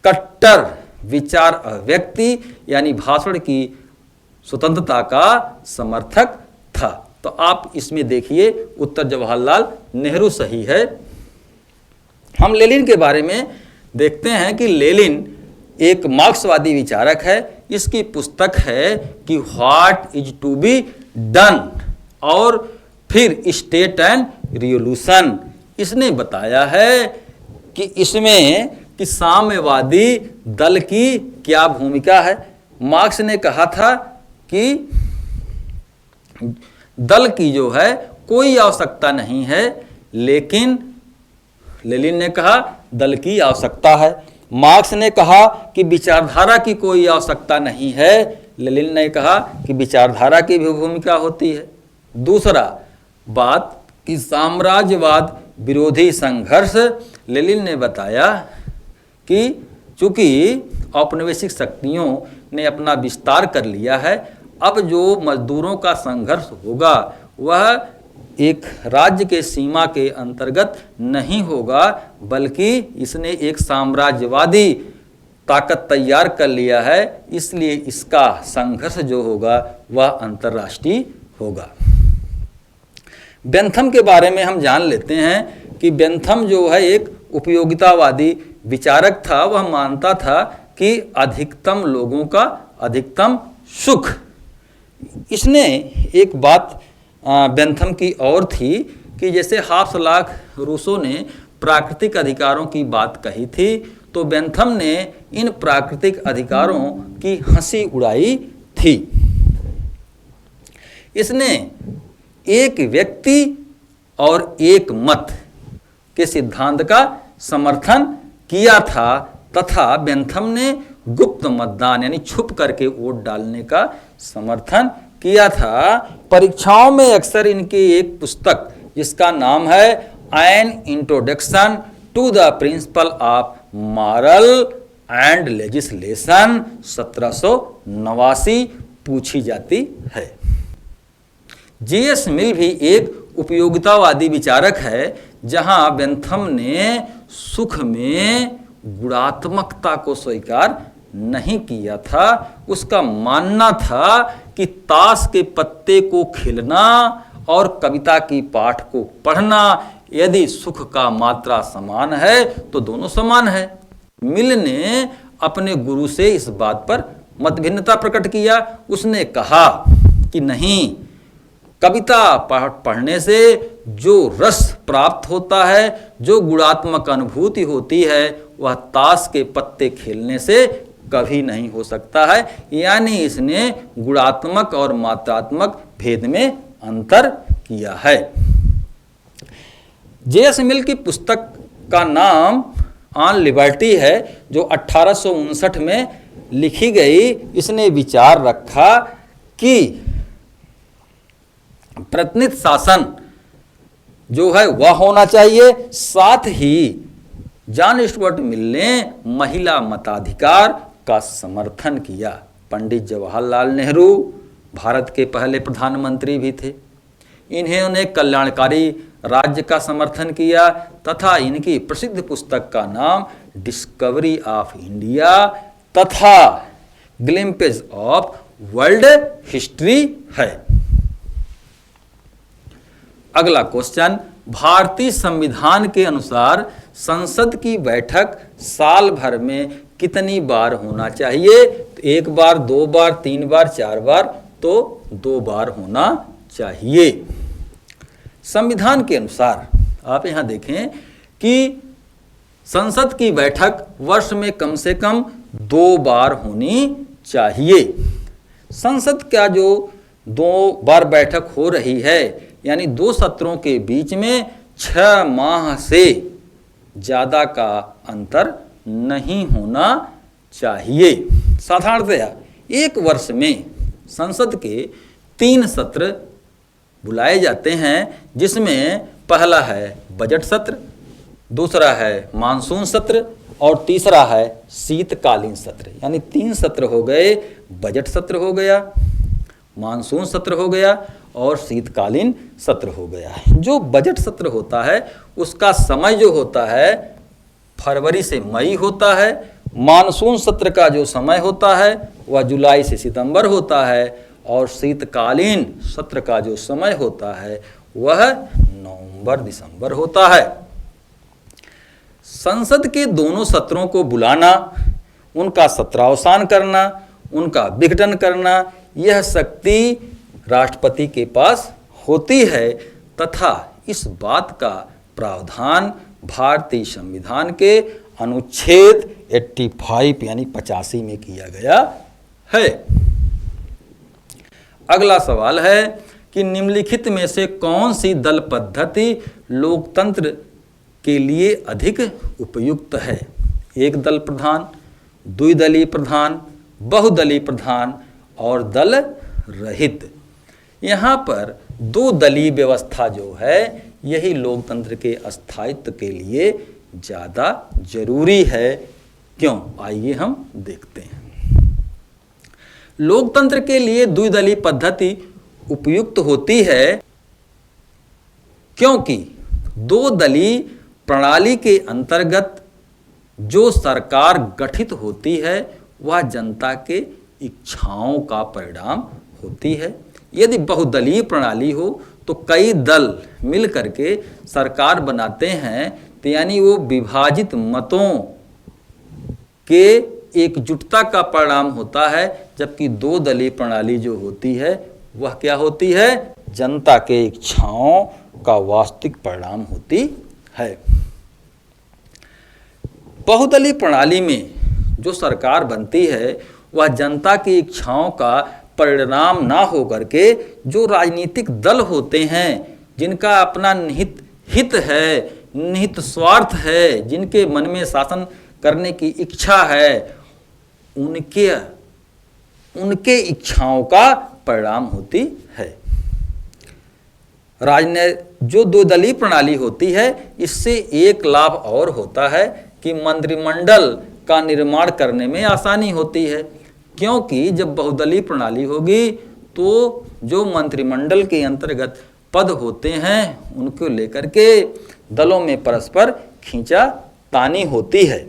कट्टर विचार अभिव्यक्ति यानी भाषण की स्वतंत्रता का समर्थक था। तो आप इसमें देखिए उत्तर जवाहरलाल नेहरू सही है। हम लेनिन के बारे में देखते हैं कि लेनिन एक मार्क्सवादी विचारक है। इसकी पुस्तक है कि what is to be done और फिर स्टेट एंड रिवॉल्यूशन। इसने बताया है कि इसमें कि साम्यवादी दल की क्या भूमिका है। मार्क्स ने कहा था कि दल की जो है कोई आवश्यकता नहीं है, लेकिन लेनिन ने कहा दल की आवश्यकता है। मार्क्स ने कहा कि विचारधारा की कोई आवश्यकता नहीं है, लेनिन ने कहा कि विचारधारा की भी भूमिका होती है। दूसरा बात कि साम्राज्यवाद विरोधी संघर्ष, लेनिन ने बताया कि चूंकि औपनिवेशिक शक्तियों ने अपना विस्तार कर लिया है, अब जो मजदूरों का संघर्ष होगा वह एक राज्य के सीमा के अंतर्गत नहीं होगा, बल्कि इसने एक साम्राज्यवादी ताकत तैयार कर लिया है, इसलिए इसका संघर्ष जो होगा वह अंतर्राष्ट्रीय होगा। बेंथम के बारे में हम जान लेते हैं कि बेंथम जो है एक उपयोगितावादी विचारक था। वह मानता था कि अधिकतम लोगों का अधिकतम सुख। इसने एक बात बेंथम की और थी कि जैसे हाफलाख रूसो ने प्राकृतिक अधिकारों की बात कही थी, तो बेंथम ने इन प्राकृतिक अधिकारों की हंसी उड़ाई थी। इसने एक व्यक्ति और एक मत के सिद्धांत का समर्थन किया था तथा बेंथम ने गुप्त मतदान यानी छुप करके वोट डालने का समर्थन किया था। परीक्षाओं में अक्सर इनकी एक पुस्तक जिसका नाम है an introduction to the principle of moral and legislation 1789 पूछी जाती है। J.S. मिल भी एक उपयोगितावादी विचारक है, जहां बेंथम ने सुख में गुणात्मकता को स्वीकार नहीं किया था। उसका मानना था कि ताश के पत्ते को खेलना और कविता की पाठ को पढ़ना, यदि सुख का मात्रा समान है तो दोनों समान है। मिल ने अपने गुरु से इस बात पर मतभिन्नता प्रकट किया। उसने कहा कि नहीं, कविता पढ़ने से जो रस प्राप्त होता है, जो गुणात्मक अनुभूति होती है, वह ताश के पत्ते खेलने से कभी नहीं हो सकता है। यानी इसने गुणात्मक और मात्रात्मक भेद में अंतर किया है। J.S. मिल की पुस्तक का नाम ऑन लिबर्टी है, जो 1859 में लिखी गई। इसने विचार रखा कि प्रतिनिधि शासन जो है वह होना चाहिए। साथ ही जॉन स्टुअर्ट मिल ने महिला मताधिकार का समर्थन किया। पंडित जवाहरलाल नेहरू भारत के पहले प्रधानमंत्री भी थे। इन्होंने कल्याणकारी राज्य का समर्थन किया तथा इनकी प्रसिद्ध पुस्तक का नाम डिस्कवरी ऑफ इंडिया तथा ग्लिम्पेज ऑफ वर्ल्ड हिस्ट्री है। अगला क्वेश्चन, भारतीय संविधान के अनुसार संसद की बैठक साल भर में कितनी बार होना चाहिए? तो 1 बार, 2 बार, 3 बार, 4 बार, तो 2 बार होना चाहिए। संविधान के अनुसार आप यहाँ देखें कि संसद की बैठक वर्ष में कम से कम 2 बार होनी चाहिए। संसद का जो 2 बार बैठक हो रही है, यानी 2 सत्रों के बीच में 6 माह से ज़्यादा का अंतर नहीं होना चाहिए। साधारणतया 1 वर्ष में संसद के 3 सत्र बुलाए जाते हैं, जिसमें पहला है बजट सत्र, दूसरा है मानसून सत्र और तीसरा है शीतकालीन सत्र। यानी 3 सत्र हो गए, बजट सत्र हो गया, मानसून सत्र हो गया और शीतकालीन सत्र हो गया। जो बजट सत्र होता है उसका समय जो होता है फरवरी से मई होता है। मानसून सत्र का जो समय होता है वह जुलाई से सितंबर होता है और शीतकालीन सत्र का जो समय होता है वह नवंबर दिसंबर होता है। संसद के दोनों सत्रों को बुलाना, उनका सत्रावसान करना, उनका विघटन करना, यह शक्ति राष्ट्रपति के पास होती है तथा इस बात का प्रावधान भारतीय संविधान के अनुच्छेद 85 यानी 85 में किया गया है। अगला सवाल है कि निम्नलिखित में से कौन सी दल पद्धति लोकतंत्र के लिए अधिक उपयुक्त है? एक दल प्रधान, द्विदलीय प्रधान, बहुदलीय प्रधान और दल रहित। यहाँ पर दो दलीय व्यवस्था जो है यही लोकतंत्र के स्थायित्व के लिए ज़्यादा जरूरी है। क्यों? आइए हम देखते हैं। लोकतंत्र के लिए द्विदलीय पद्धति उपयुक्त होती है क्योंकि दो दलीय प्रणाली के अंतर्गत जो सरकार गठित होती है वह जनता के इच्छाओं का परिणाम होती है। यदि बहुदलीय प्रणाली हो तो कई दल मिल करके सरकार बनाते हैं, तो यानी वो विभाजित मतों के एकजुटता का परिणाम होता है, जबकि दो दलीय प्रणाली जो होती है वह क्या होती है? जनता के इच्छाओं का वास्तविक परिणाम होती है। बहुदलीय प्रणाली में जो सरकार बनती है वह जनता की इच्छाओं का परिणाम ना होकर के जो राजनीतिक दल होते हैं जिनका अपना निहित हित है, निहित स्वार्थ है, जिनके मन में शासन करने की इच्छा है, उनके इच्छाओं का परिणाम होती है। जो दो दलीय प्रणाली होती है इससे एक लाभ और होता है कि मंत्रिमंडल का निर्माण करने में आसानी होती है, क्योंकि जब बहुदलीय प्रणाली होगी तो जो मंत्रिमंडल के अंतर्गत पद होते हैं उनको लेकर के दलों में परस्पर खींचातानी होती है।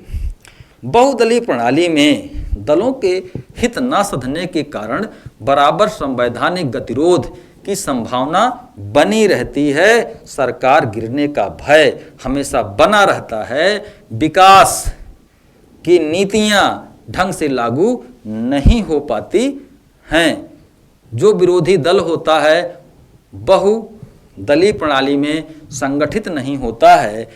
बहुदलीय प्रणाली में दलों के हित न साधने के कारण बराबर संवैधानिक गतिरोध की संभावना बनी रहती है। सरकार गिरने का भय हमेशा बना रहता है। विकास की नीतियां ढंग से लागू नहीं हो पाती हैं। जो विरोधी दल होता है बहुदलीय प्रणाली में संगठित नहीं होता है,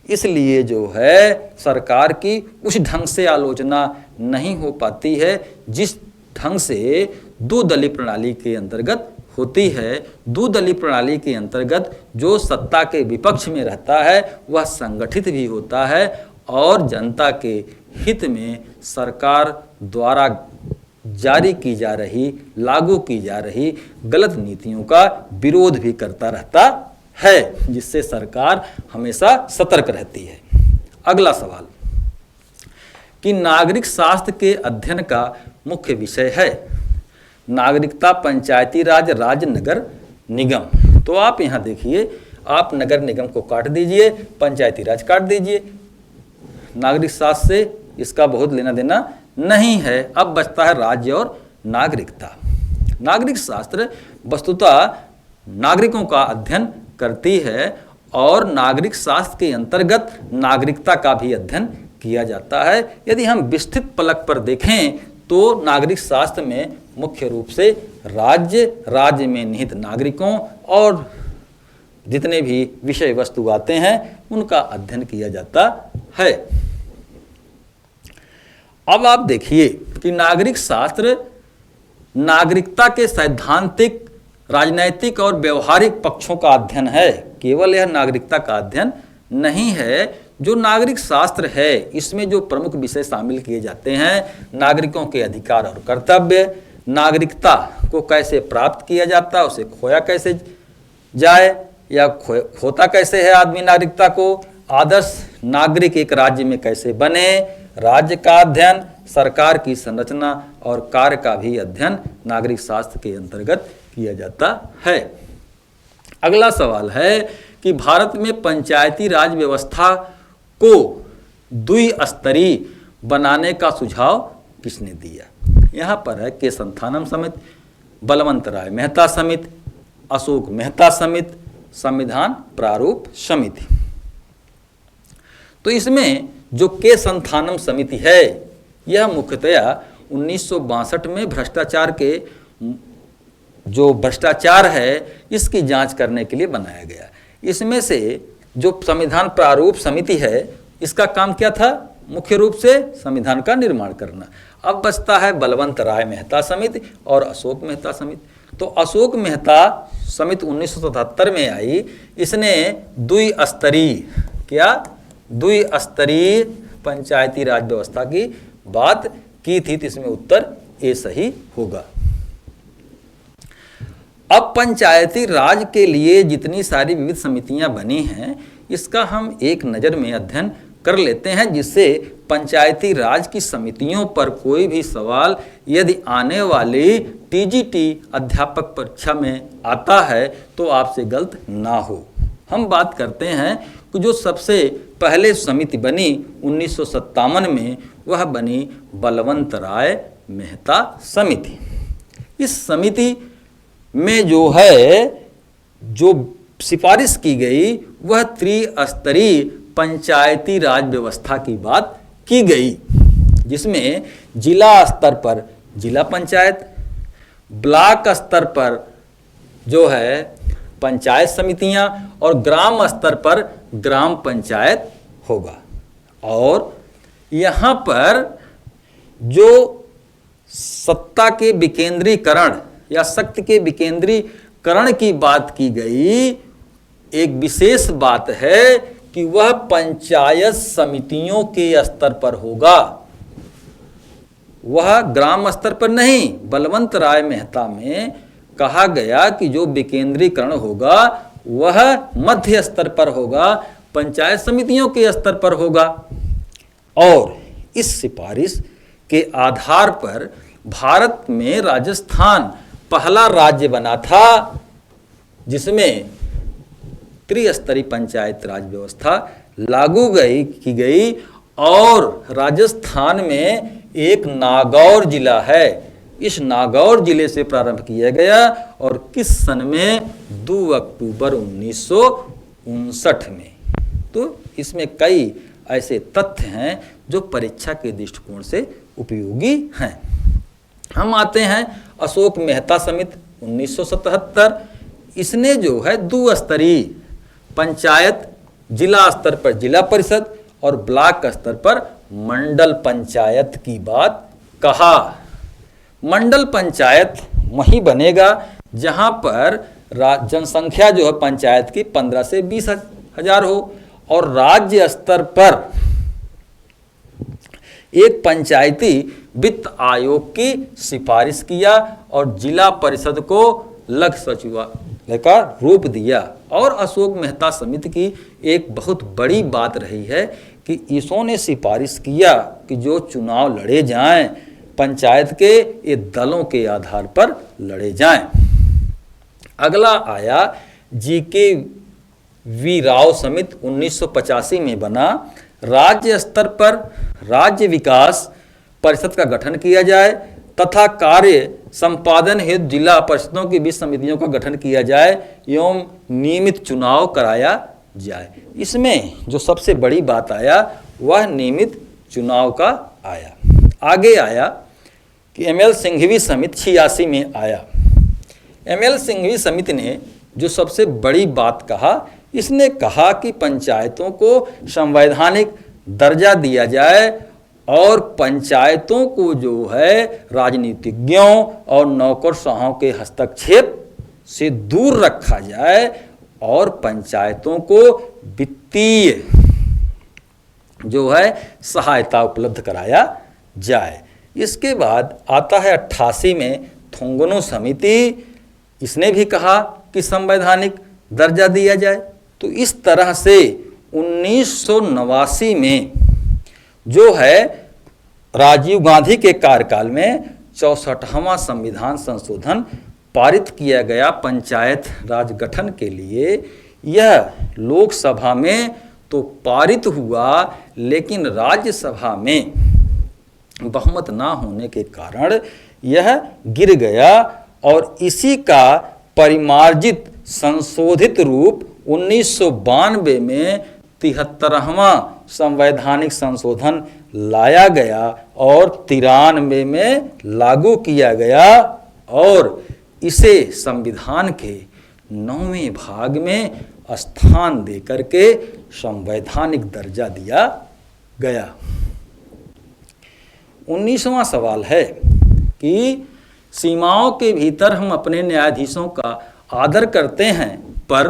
इसलिए जो है सरकार की उस ढंग से आलोचना नहीं हो पाती है जिस ढंग से दो दलीय प्रणाली के अंतर्गत होती है। दो दलीय प्रणाली के अंतर्गत जो सत्ता के विपक्ष में रहता है वह संगठित भी होता है और जनता के हित में सरकार द्वारा जारी की जा रही, लागू की जा रही गलत नीतियों का विरोध भी करता रहता है, जिससे सरकार हमेशा सतर्क रहती है। अगला सवाल कि नागरिक शास्त्र के अध्ययन का मुख्य विषय है नागरिकता, पंचायती राज, राज्य, नगर निगम। तो आप यहाँ देखिए, आप नगर निगम को काट दीजिए, पंचायती राज काट दीजिए। नागरिक शास्त्र से इसका बहुत लेना देना नहीं है। अब बचता है राज्य और नागरिकता। नागरिक शास्त्र वस्तुतः नागरिकों का अध्ययन करती है और नागरिक शास्त्र के अंतर्गत नागरिकता का भी अध्ययन किया जाता है। यदि हम विस्तृत पलक पर देखें तो नागरिक शास्त्र में मुख्य रूप से राज्य में निहित नागरिकों और जितने भी विषय वस्तु आते हैं उनका अध्ययन किया जाता है। अब आप देखिए कि नागरिक शास्त्र नागरिकता के सैद्धांतिक, राजनैतिक और व्यवहारिक पक्षों का अध्ययन है। केवल यह नागरिकता का अध्ययन नहीं है। जो नागरिक शास्त्र है इसमें जो प्रमुख विषय शामिल किए जाते हैं, नागरिकों के अधिकार और कर्तव्य, नागरिकता को कैसे प्राप्त किया जाता है, उसे खोया कैसे जाए या खोता कैसे है आदमी नागरिकता को, आदर्श नागरिक एक राज्य में कैसे बने, राज्य का अध्ययन, सरकार की संरचना और कार्य का भी अध्ययन नागरिक शास्त्र के अंतर्गत किया जाता है। अगला सवाल है कि भारत में पंचायती राज व्यवस्था को द्विस्तरीय बनाने का सुझाव किसने दिया? यहाँ पर है के संथानम समिति, बलवंत राय मेहता समिति, अशोक मेहता समिति, संविधान प्रारूप समिति। तो इसमें जो के संथानम समिति है, यह मुख्यतया 1962 में भ्रष्टाचार के जो भ्रष्टाचार है इसकी जांच करने के लिए बनाया गया। इसमें से जो संविधान प्रारूप समिति है, इसका काम क्या था? मुख्य रूप से संविधान का निर्माण करना। अब बचता है बलवंत राय मेहता समिति और अशोक मेहता समिति। तो अशोक मेहता समिति 1977 में आई। इसने द्विस्तरीय पंचायती राज व्यवस्था की बात की थी, तो इसमें उत्तर ए सही होगा। अब पंचायती राज के लिए जितनी सारी विविध समितियां बनी हैं, इसका हम एक नज़र में अध्ययन कर लेते हैं, जिससे पंचायती राज की समितियों पर कोई भी सवाल यदि आने वाली टीजीटी अध्यापक परीक्षा में आता है तो आपसे गलत ना हो। हम बात करते हैं कि जो सबसे पहले समिति बनी 1957 में, वह बनी बलवंत राय मेहता समिति। इस समिति में जो सिफारिश की गई वह त्रिस्तरीय पंचायती राज व्यवस्था की बात की गई, जिसमें जिला स्तर पर जिला पंचायत, ब्लॉक स्तर पर जो है पंचायत समितियां और ग्राम स्तर पर ग्राम पंचायत होगा। और यहाँ पर जो सत्ता के विकेंद्रीकरण या शक्ति के विकेंद्रीकरण की बात की गई, एक विशेष बात है कि वह पंचायत समितियों के स्तर पर होगा, वह ग्राम स्तर पर नहीं। बलवंत राय मेहता में कहा गया कि जो विकेंद्रीकरण होगा वह मध्य स्तर पर होगा, पंचायत समितियों के स्तर पर होगा। और इस सिफारिश के आधार पर भारत में राजस्थान पहला राज्य बना था जिसमें त्रिस्तरीय पंचायत राज व्यवस्था लागू की गई। और राजस्थान में एक नागौर जिला है, इस नागौर जिले से प्रारंभ किया गया और किस सन में? 2 अक्टूबर 1959 में। तो इसमें कई ऐसे तथ्य हैं जो परीक्षा के दृष्टिकोण से उपयोगी हैं। हम आते हैं अशोक मेहता समिति 1977। इसने जो है द्विस्तरीय पंचायत, जिला स्तर पर जिला परिषद और ब्लॉक स्तर पर मंडल पंचायत की बात कहा। मंडल पंचायत वहीं बनेगा जहां पर जनसंख्या जो है पंचायत की 15 से 20 हजार हो और राज्य स्तर पर एक पंचायती वित्त आयोग की सिफारिश किया और जिला परिषद को लघु सचिवालय का रूप दिया। और अशोक मेहता समिति की एक बहुत बड़ी बात रही है कि इसों ने सिफारिश किया कि जो चुनाव लड़े जाएं पंचायत के, ये दलों के आधार पर लड़े जाएं। अगला आया जीके वी राव समिति 1985 में बना। राज्य स्तर पर राज्य विकास परिषद का गठन किया जाए तथा कार्य संपादन हेतु जिला परिषदों की बीच समितियों का गठन किया जाए एवं नियमित चुनाव कराया जाए। इसमें जो सबसे बड़ी बात आया वह नियमित चुनाव का आया। आगे आया कि एमएल सिंघवी समिति 86 में आया। एमएल सिंघवी समिति ने जो सबसे बड़ी बात कहा, इसने कहा कि पंचायतों को संवैधानिक दर्जा दिया जाए और पंचायतों को जो है राजनीतिज्ञों और नौकरशाहों के हस्तक्षेप से दूर रखा जाए और पंचायतों को वित्तीय जो है सहायता उपलब्ध कराया जाए। इसके बाद आता है 88 में थोंगनो समिति। इसने भी कहा कि संवैधानिक दर्जा दिया जाए। तो इस तरह से 1989 में जो है राजीव गांधी के कार्यकाल में 64वां संविधान संशोधन पारित किया गया पंचायत राज गठन के लिए। यह लोकसभा में तो पारित हुआ, लेकिन राज्यसभा में बहुमत ना होने के कारण यह गिर गया और इसी का परिमार्जित संशोधित रूप 1992 में 73वां संवैधानिक संशोधन लाया गया और 93 में लागू किया गया और इसे संविधान के 9वें भाग में स्थान देकर के संवैधानिक दर्जा दिया गया। 19वां सवाल है कि सीमाओं के भीतर हम अपने न्यायाधीशों का आदर करते हैं, पर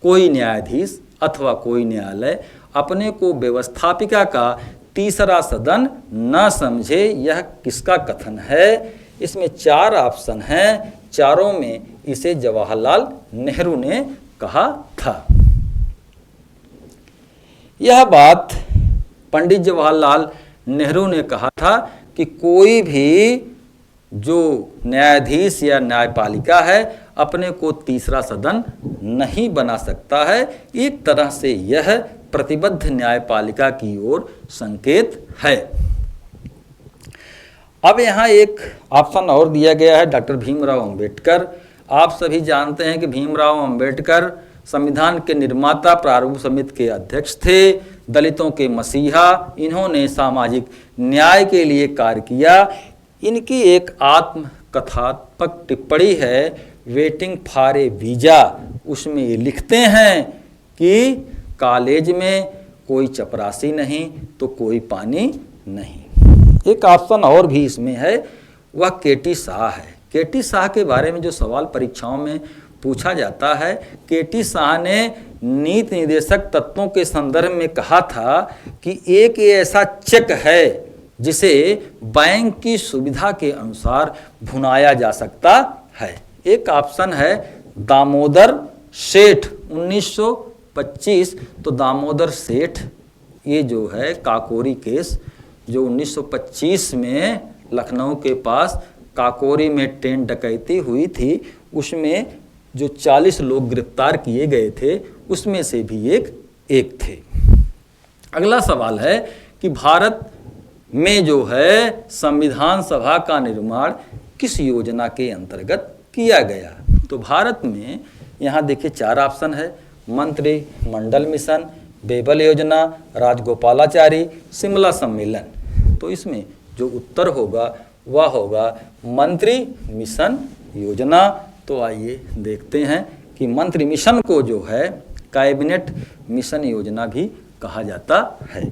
कोई न्यायाधीश अथवा कोई न्यायालय अपने को व्यवस्थापिका का तीसरा सदन न समझे, यह किसका कथन है? इसमें 4 ऑप्शन हैं, चारों में इसे जवाहरलाल नेहरू ने कहा था। यह बात पंडित जवाहरलाल नेहरू ने कहा था कि कोई भी जो न्यायाधीश या न्यायपालिका है अपने को तीसरा सदन नहीं बना सकता है। एक तरह से यह प्रतिबद्ध न्यायपालिका की ओर संकेत है। अब यहाँ एक ऑप्शन और दिया गया है, डॉक्टर भीमराव अंबेडकर। आप सभी जानते हैं कि भीमराव अंबेडकर संविधान के निर्माता, प्रारूप समिति के अध्यक्ष थे, दलितों के मसीहा। इन्होंने सामाजिक न्याय के लिए कार्य किया। इनकी एक आत्मकथात्मक टिप्पणी है वेटिंग फॉर ए वीजा। उसमें ये लिखते हैं कि कॉलेज में कोई चपरासी नहीं तो कोई पानी नहीं। एक ऑप्शन और भी इसमें है, वह केटी शाह है। केटी शाह के बारे में जो सवाल परीक्षाओं में पूछा जाता है, केटी शाह ने नीति निर्देशक तत्वों के संदर्भ में कहा था कि एक ऐसा चेक है जिसे बैंक की सुविधा के अनुसार भुनाया जा सकता है। एक ऑप्शन है दामोदर सेठ 1925। तो दामोदर सेठ ये जो है काकोरी केस जो 1925 में लखनऊ के पास काकोरी में ट्रेन डकैती हुई थी, उसमें जो 40 लोग गिरफ्तार किए गए थे उसमें से भी एक थे। अगला सवाल है कि भारत में जो है संविधान सभा का निर्माण किस योजना के अंतर्गत किया गया? तो भारत में यहाँ देखिए 4 ऑप्शन है, मंत्रिमंडल मिशन, बेबल योजना, राजगोपालाचारी, शिमला सम्मेलन। तो इसमें जो उत्तर होगा वह होगा मंत्री मिशन योजना। तो आइए देखते हैं कि मंत्री मिशन को जो है कैबिनेट मिशन योजना भी कहा जाता है।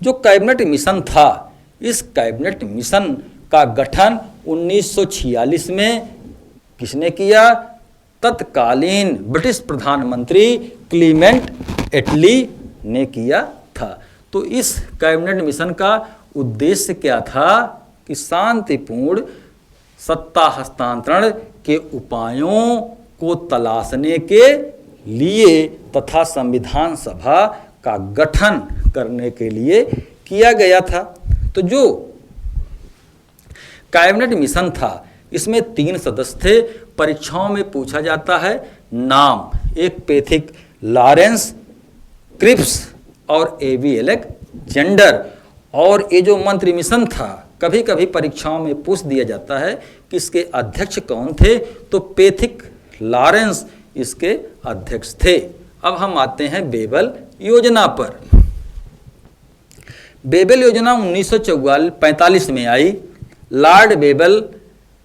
जो कैबिनेट मिशन था, इस कैबिनेट मिशन का गठन 1946 में किसने किया? तत्कालीन ब्रिटिश प्रधानमंत्री क्लीमेंट एटली ने किया था। तो इस कैबिनेट मिशन का उद्देश्य क्या था कि शांतिपूर्ण सत्ता हस्तांतरण के उपायों को तलाशने के लिए तथा संविधान सभा का गठन करने के लिए किया गया था। तो जो कैबिनेट मिशन था इसमें 3 सदस्य थे। परीक्षाओं में पूछा जाता है नाम, एक पेथिक लॉरेंस क्रिप्स और एवी अलेक्जेंडर। और ये जो मंत्री मिशन था कभी कभी परीक्षाओं में पूछ दिया जाता है कि इसके अध्यक्ष कौन थे? तो पेथिक लॉरेंस इसके अध्यक्ष थे। अब हम आते हैं बेबल योजना पर। बेबल योजना 1945 में आई। लॉर्ड बेबल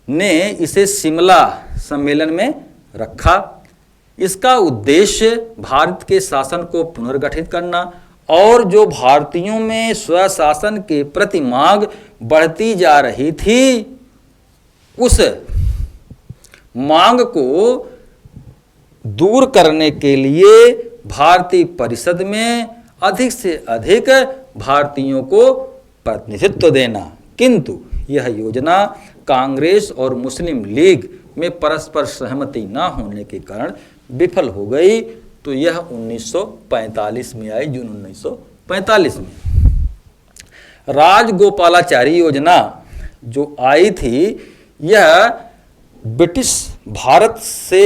ने इसे शिमला सम्मेलन में रखा। इसका उद्देश्य भारत के शासन को पुनर्गठित करना और जो भारतीयों में स्वशासन के प्रति मांग बढ़ती जा रही थी, उस मांग को दूर करने के लिए भारतीय परिषद में अधिक से अधिक भारतीयों को प्रतिनिधित्व देना। किंतु यह योजना कांग्रेस और मुस्लिम लीग में परस्पर सहमति न होने के कारण विफल हो गई। तो यह 1945 में आई, जून 1945 में। राजगोपालाचारी योजना जो आई थी, यह ब्रिटिश भारत से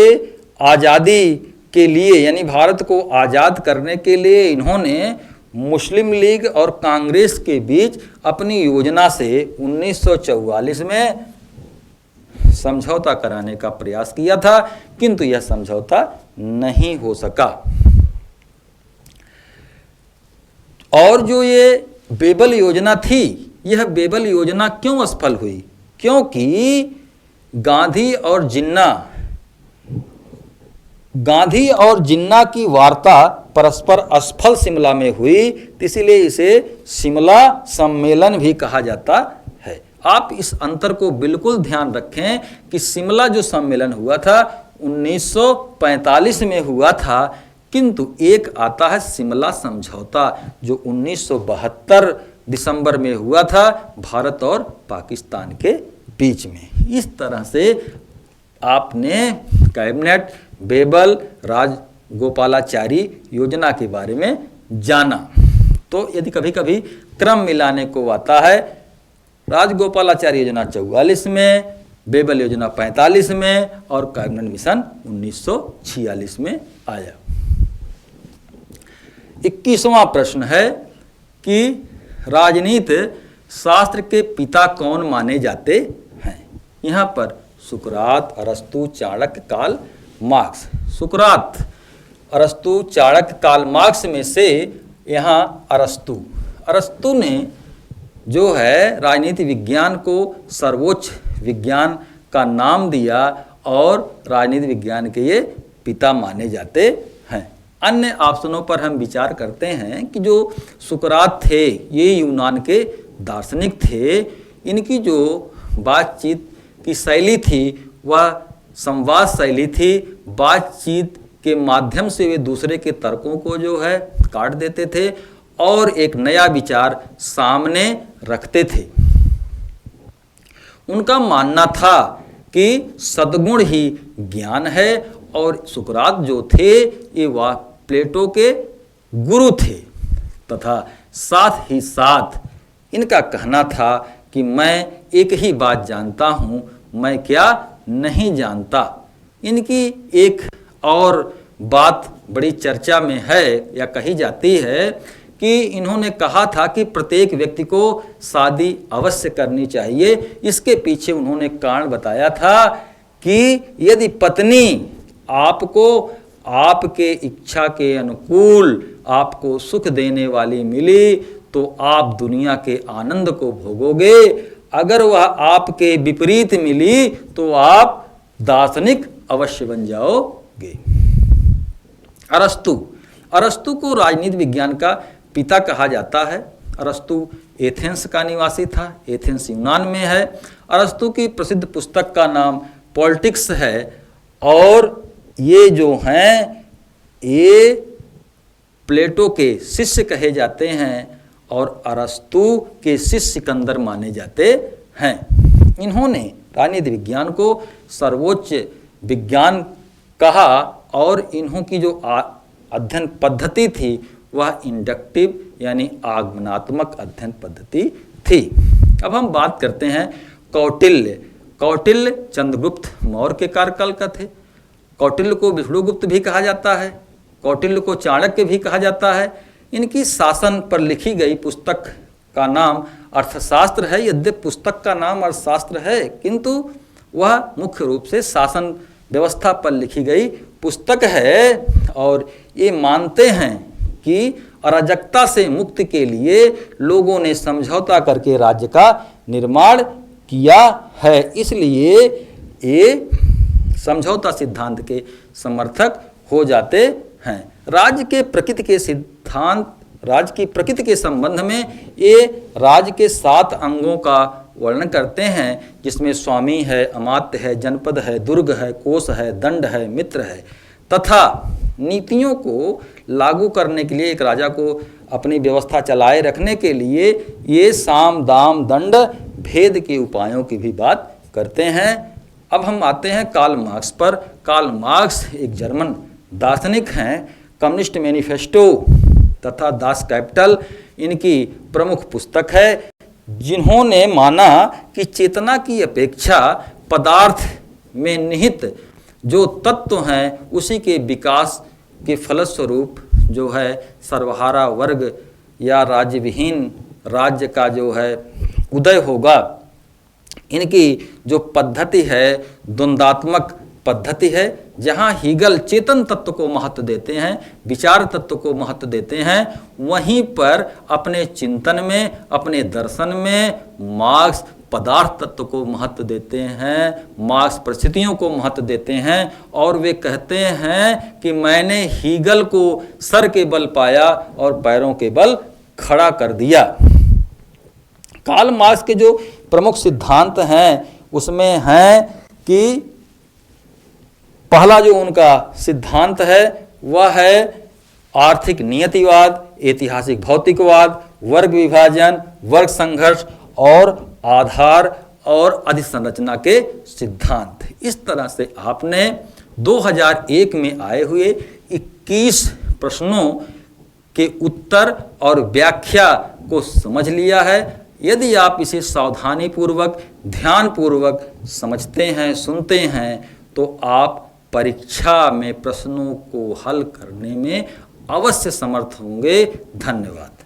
आज़ादी के लिए यानी भारत को आज़ाद करने के लिए इन्होंने मुस्लिम लीग और कांग्रेस के बीच अपनी योजना से 1944 में समझौता कराने का प्रयास किया था, किंतु यह समझौता नहीं हो सका। और जो ये बेबल योजना थी, यह बेबल योजना क्यों असफल हुई? क्योंकि गांधी और जिन्ना की वार्ता परस्पर असफल शिमला में हुई, इसलिए इसे शिमला सम्मेलन भी कहा जाता है। आप इस अंतर को बिल्कुल ध्यान रखें कि शिमला जो सम्मेलन हुआ था 1945 में हुआ था, किंतु एक आता है शिमला समझौता जो 1972 दिसंबर में हुआ था भारत और पाकिस्तान के बीच में। इस तरह से आपने कैबिनेट बेबल राजगोपालाचारी योजना के बारे में जाना। तो यदि कभी कभी क्रम मिलाने को आता है, राजगोपालाचारी योजना 44 में, बेबल योजना 45 में और कैबिनेट मिशन 1946 में आया। 21वां प्रश्न है कि राजनीति शास्त्र के पिता कौन माने जाते हैं? यहाँ पर सुकरात, अरस्तु, चाणक्य, कार्ल मार्क्स। सुकरात, अरस्तु, चाणक्य, कार्ल मार्क्स में से यहाँ अरस्तु ने जो है राजनीति विज्ञान को सर्वोच्च विज्ञान का नाम दिया और राजनीति विज्ञान के ये पिता माने जाते हैं। अन्य ऑप्शनों पर हम विचार करते हैं कि जो सुकरात थे ये यूनान के दार्शनिक थे। इनकी जो बातचीत की शैली थी वह संवाद शैली थी। बातचीत के माध्यम से वे दूसरे के तर्कों को जो है काट देते थे और एक नया विचार सामने रखते थे। उनका मानना था कि सद्गुण ही ज्ञान है और सुकरात जो थे ये वह प्लेटो के गुरु थे तथा साथ ही साथ इनका कहना था कि मैं एक ही बात जानता हूँ, मैं क्या नहीं जानता। इनकी एक और बात बड़ी चर्चा में है या कही जाती है कि इन्होंने कहा था कि प्रत्येक व्यक्ति को शादी अवश्य करनी चाहिए। इसके पीछे उन्होंने कारण बताया था कि यदि पत्नी आपको आपके इच्छा के अनुकूल आपको सुख देने वाली मिली तो आप दुनिया के आनंद को भोगोगे, अगर वह आपके विपरीत मिली तो आप दार्शनिक अवश्य बन जाओगे। अरस्तु को राजनीति विज्ञान का पिता कहा जाता है। अरस्तु एथेंस का निवासी था, एथेंस यूनान में है। अरस्तु की प्रसिद्ध पुस्तक का नाम पॉलिटिक्स है और ये जो हैं ये प्लेटो के शिष्य कहे जाते हैं और अरस्तु के शिष्य सिकंदर माने जाते हैं। इन्होंने राजनीति विज्ञान को सर्वोच्च विज्ञान कहा और इन्हों की जो अध्ययन पद्धति थी वह इंडक्टिव यानी आगमनात्मक अध्ययन पद्धति थी। अब हम बात करते हैं कौटिल्य चंद्रगुप्त मौर्य के कार्यकाल का थे। कौटिल्य को विष्णुगुप्त भी कहा जाता है, कौटिल्य को चाणक्य भी कहा जाता है। इनकी शासन पर लिखी गई पुस्तक का नाम अर्थशास्त्र है। यद्यपि पुस्तक का नाम अर्थशास्त्र है किंतु वह मुख्य रूप से शासन व्यवस्था पर लिखी गई पुस्तक है और ये मानते हैं कि अराजकता से मुक्ति के लिए लोगों ने समझौता करके राज्य का निर्माण किया है, इसलिए ये समझौता सिद्धांत के समर्थक हो जाते हैं। राज्य के प्रकृति के सिद्धांत, राज्य की प्रकृति के संबंध में ये राज्य के 7 अंगों का वर्णन करते हैं जिसमें स्वामी है, अमात्य है, जनपद है, दुर्ग है, कोष है, दंड है, मित्र है तथा नीतियों को लागू करने के लिए एक राजा को अपनी व्यवस्था चलाए रखने के लिए ये साम दाम दंड भेद के उपायों की भी बात करते हैं। अब हम आते हैं कार्ल मार्क्स पर। कार्ल मार्क्स एक जर्मन दार्शनिक हैं। कम्युनिस्ट मैनिफेस्टो तथा दास कैपिटल इनकी प्रमुख पुस्तक है, जिन्होंने माना कि चेतना की अपेक्षा पदार्थ में निहित जो तत्व हैं उसी के विकास के फलस्वरूप जो है सर्वहारा वर्ग या राज्य विहीन राज्य का जो है उदय होगा। इनकी जो पद्धति है द्वंद्वात्मक पद्धति है, जहाँ हीगल चेतन तत्व को महत्व देते हैं, विचार तत्व को महत्व देते हैं, वहीं पर अपने चिंतन में, अपने दर्शन में मार्क्स पदार्थ तत्व को महत्व देते हैं, मार्क्स परिस्थितियों को महत्व देते हैं। और वे कहते हैं कि मैंने हीगल को सर के बल पाया और पैरों के बल खड़ा कर दिया। कार्ल मार्क्स के जो प्रमुख सिद्धांत हैं उसमें हैं कि पहला जो उनका सिद्धांत है वह है आर्थिक नियतिवाद, ऐतिहासिक भौतिकवाद, वर्ग विभाजन, वर्ग संघर्ष और आधार और अधिसंरचना के सिद्धांत। इस तरह से आपने 2001 में आए हुए 21 प्रश्नों के उत्तर और व्याख्या को समझ लिया है। यदि आप इसे सावधानीपूर्वक, ध्यानपूर्वक समझते हैं, सुनते हैं, तो आप परीक्षा में प्रश्नों को हल करने में अवश्य समर्थ होंगे। धन्यवाद।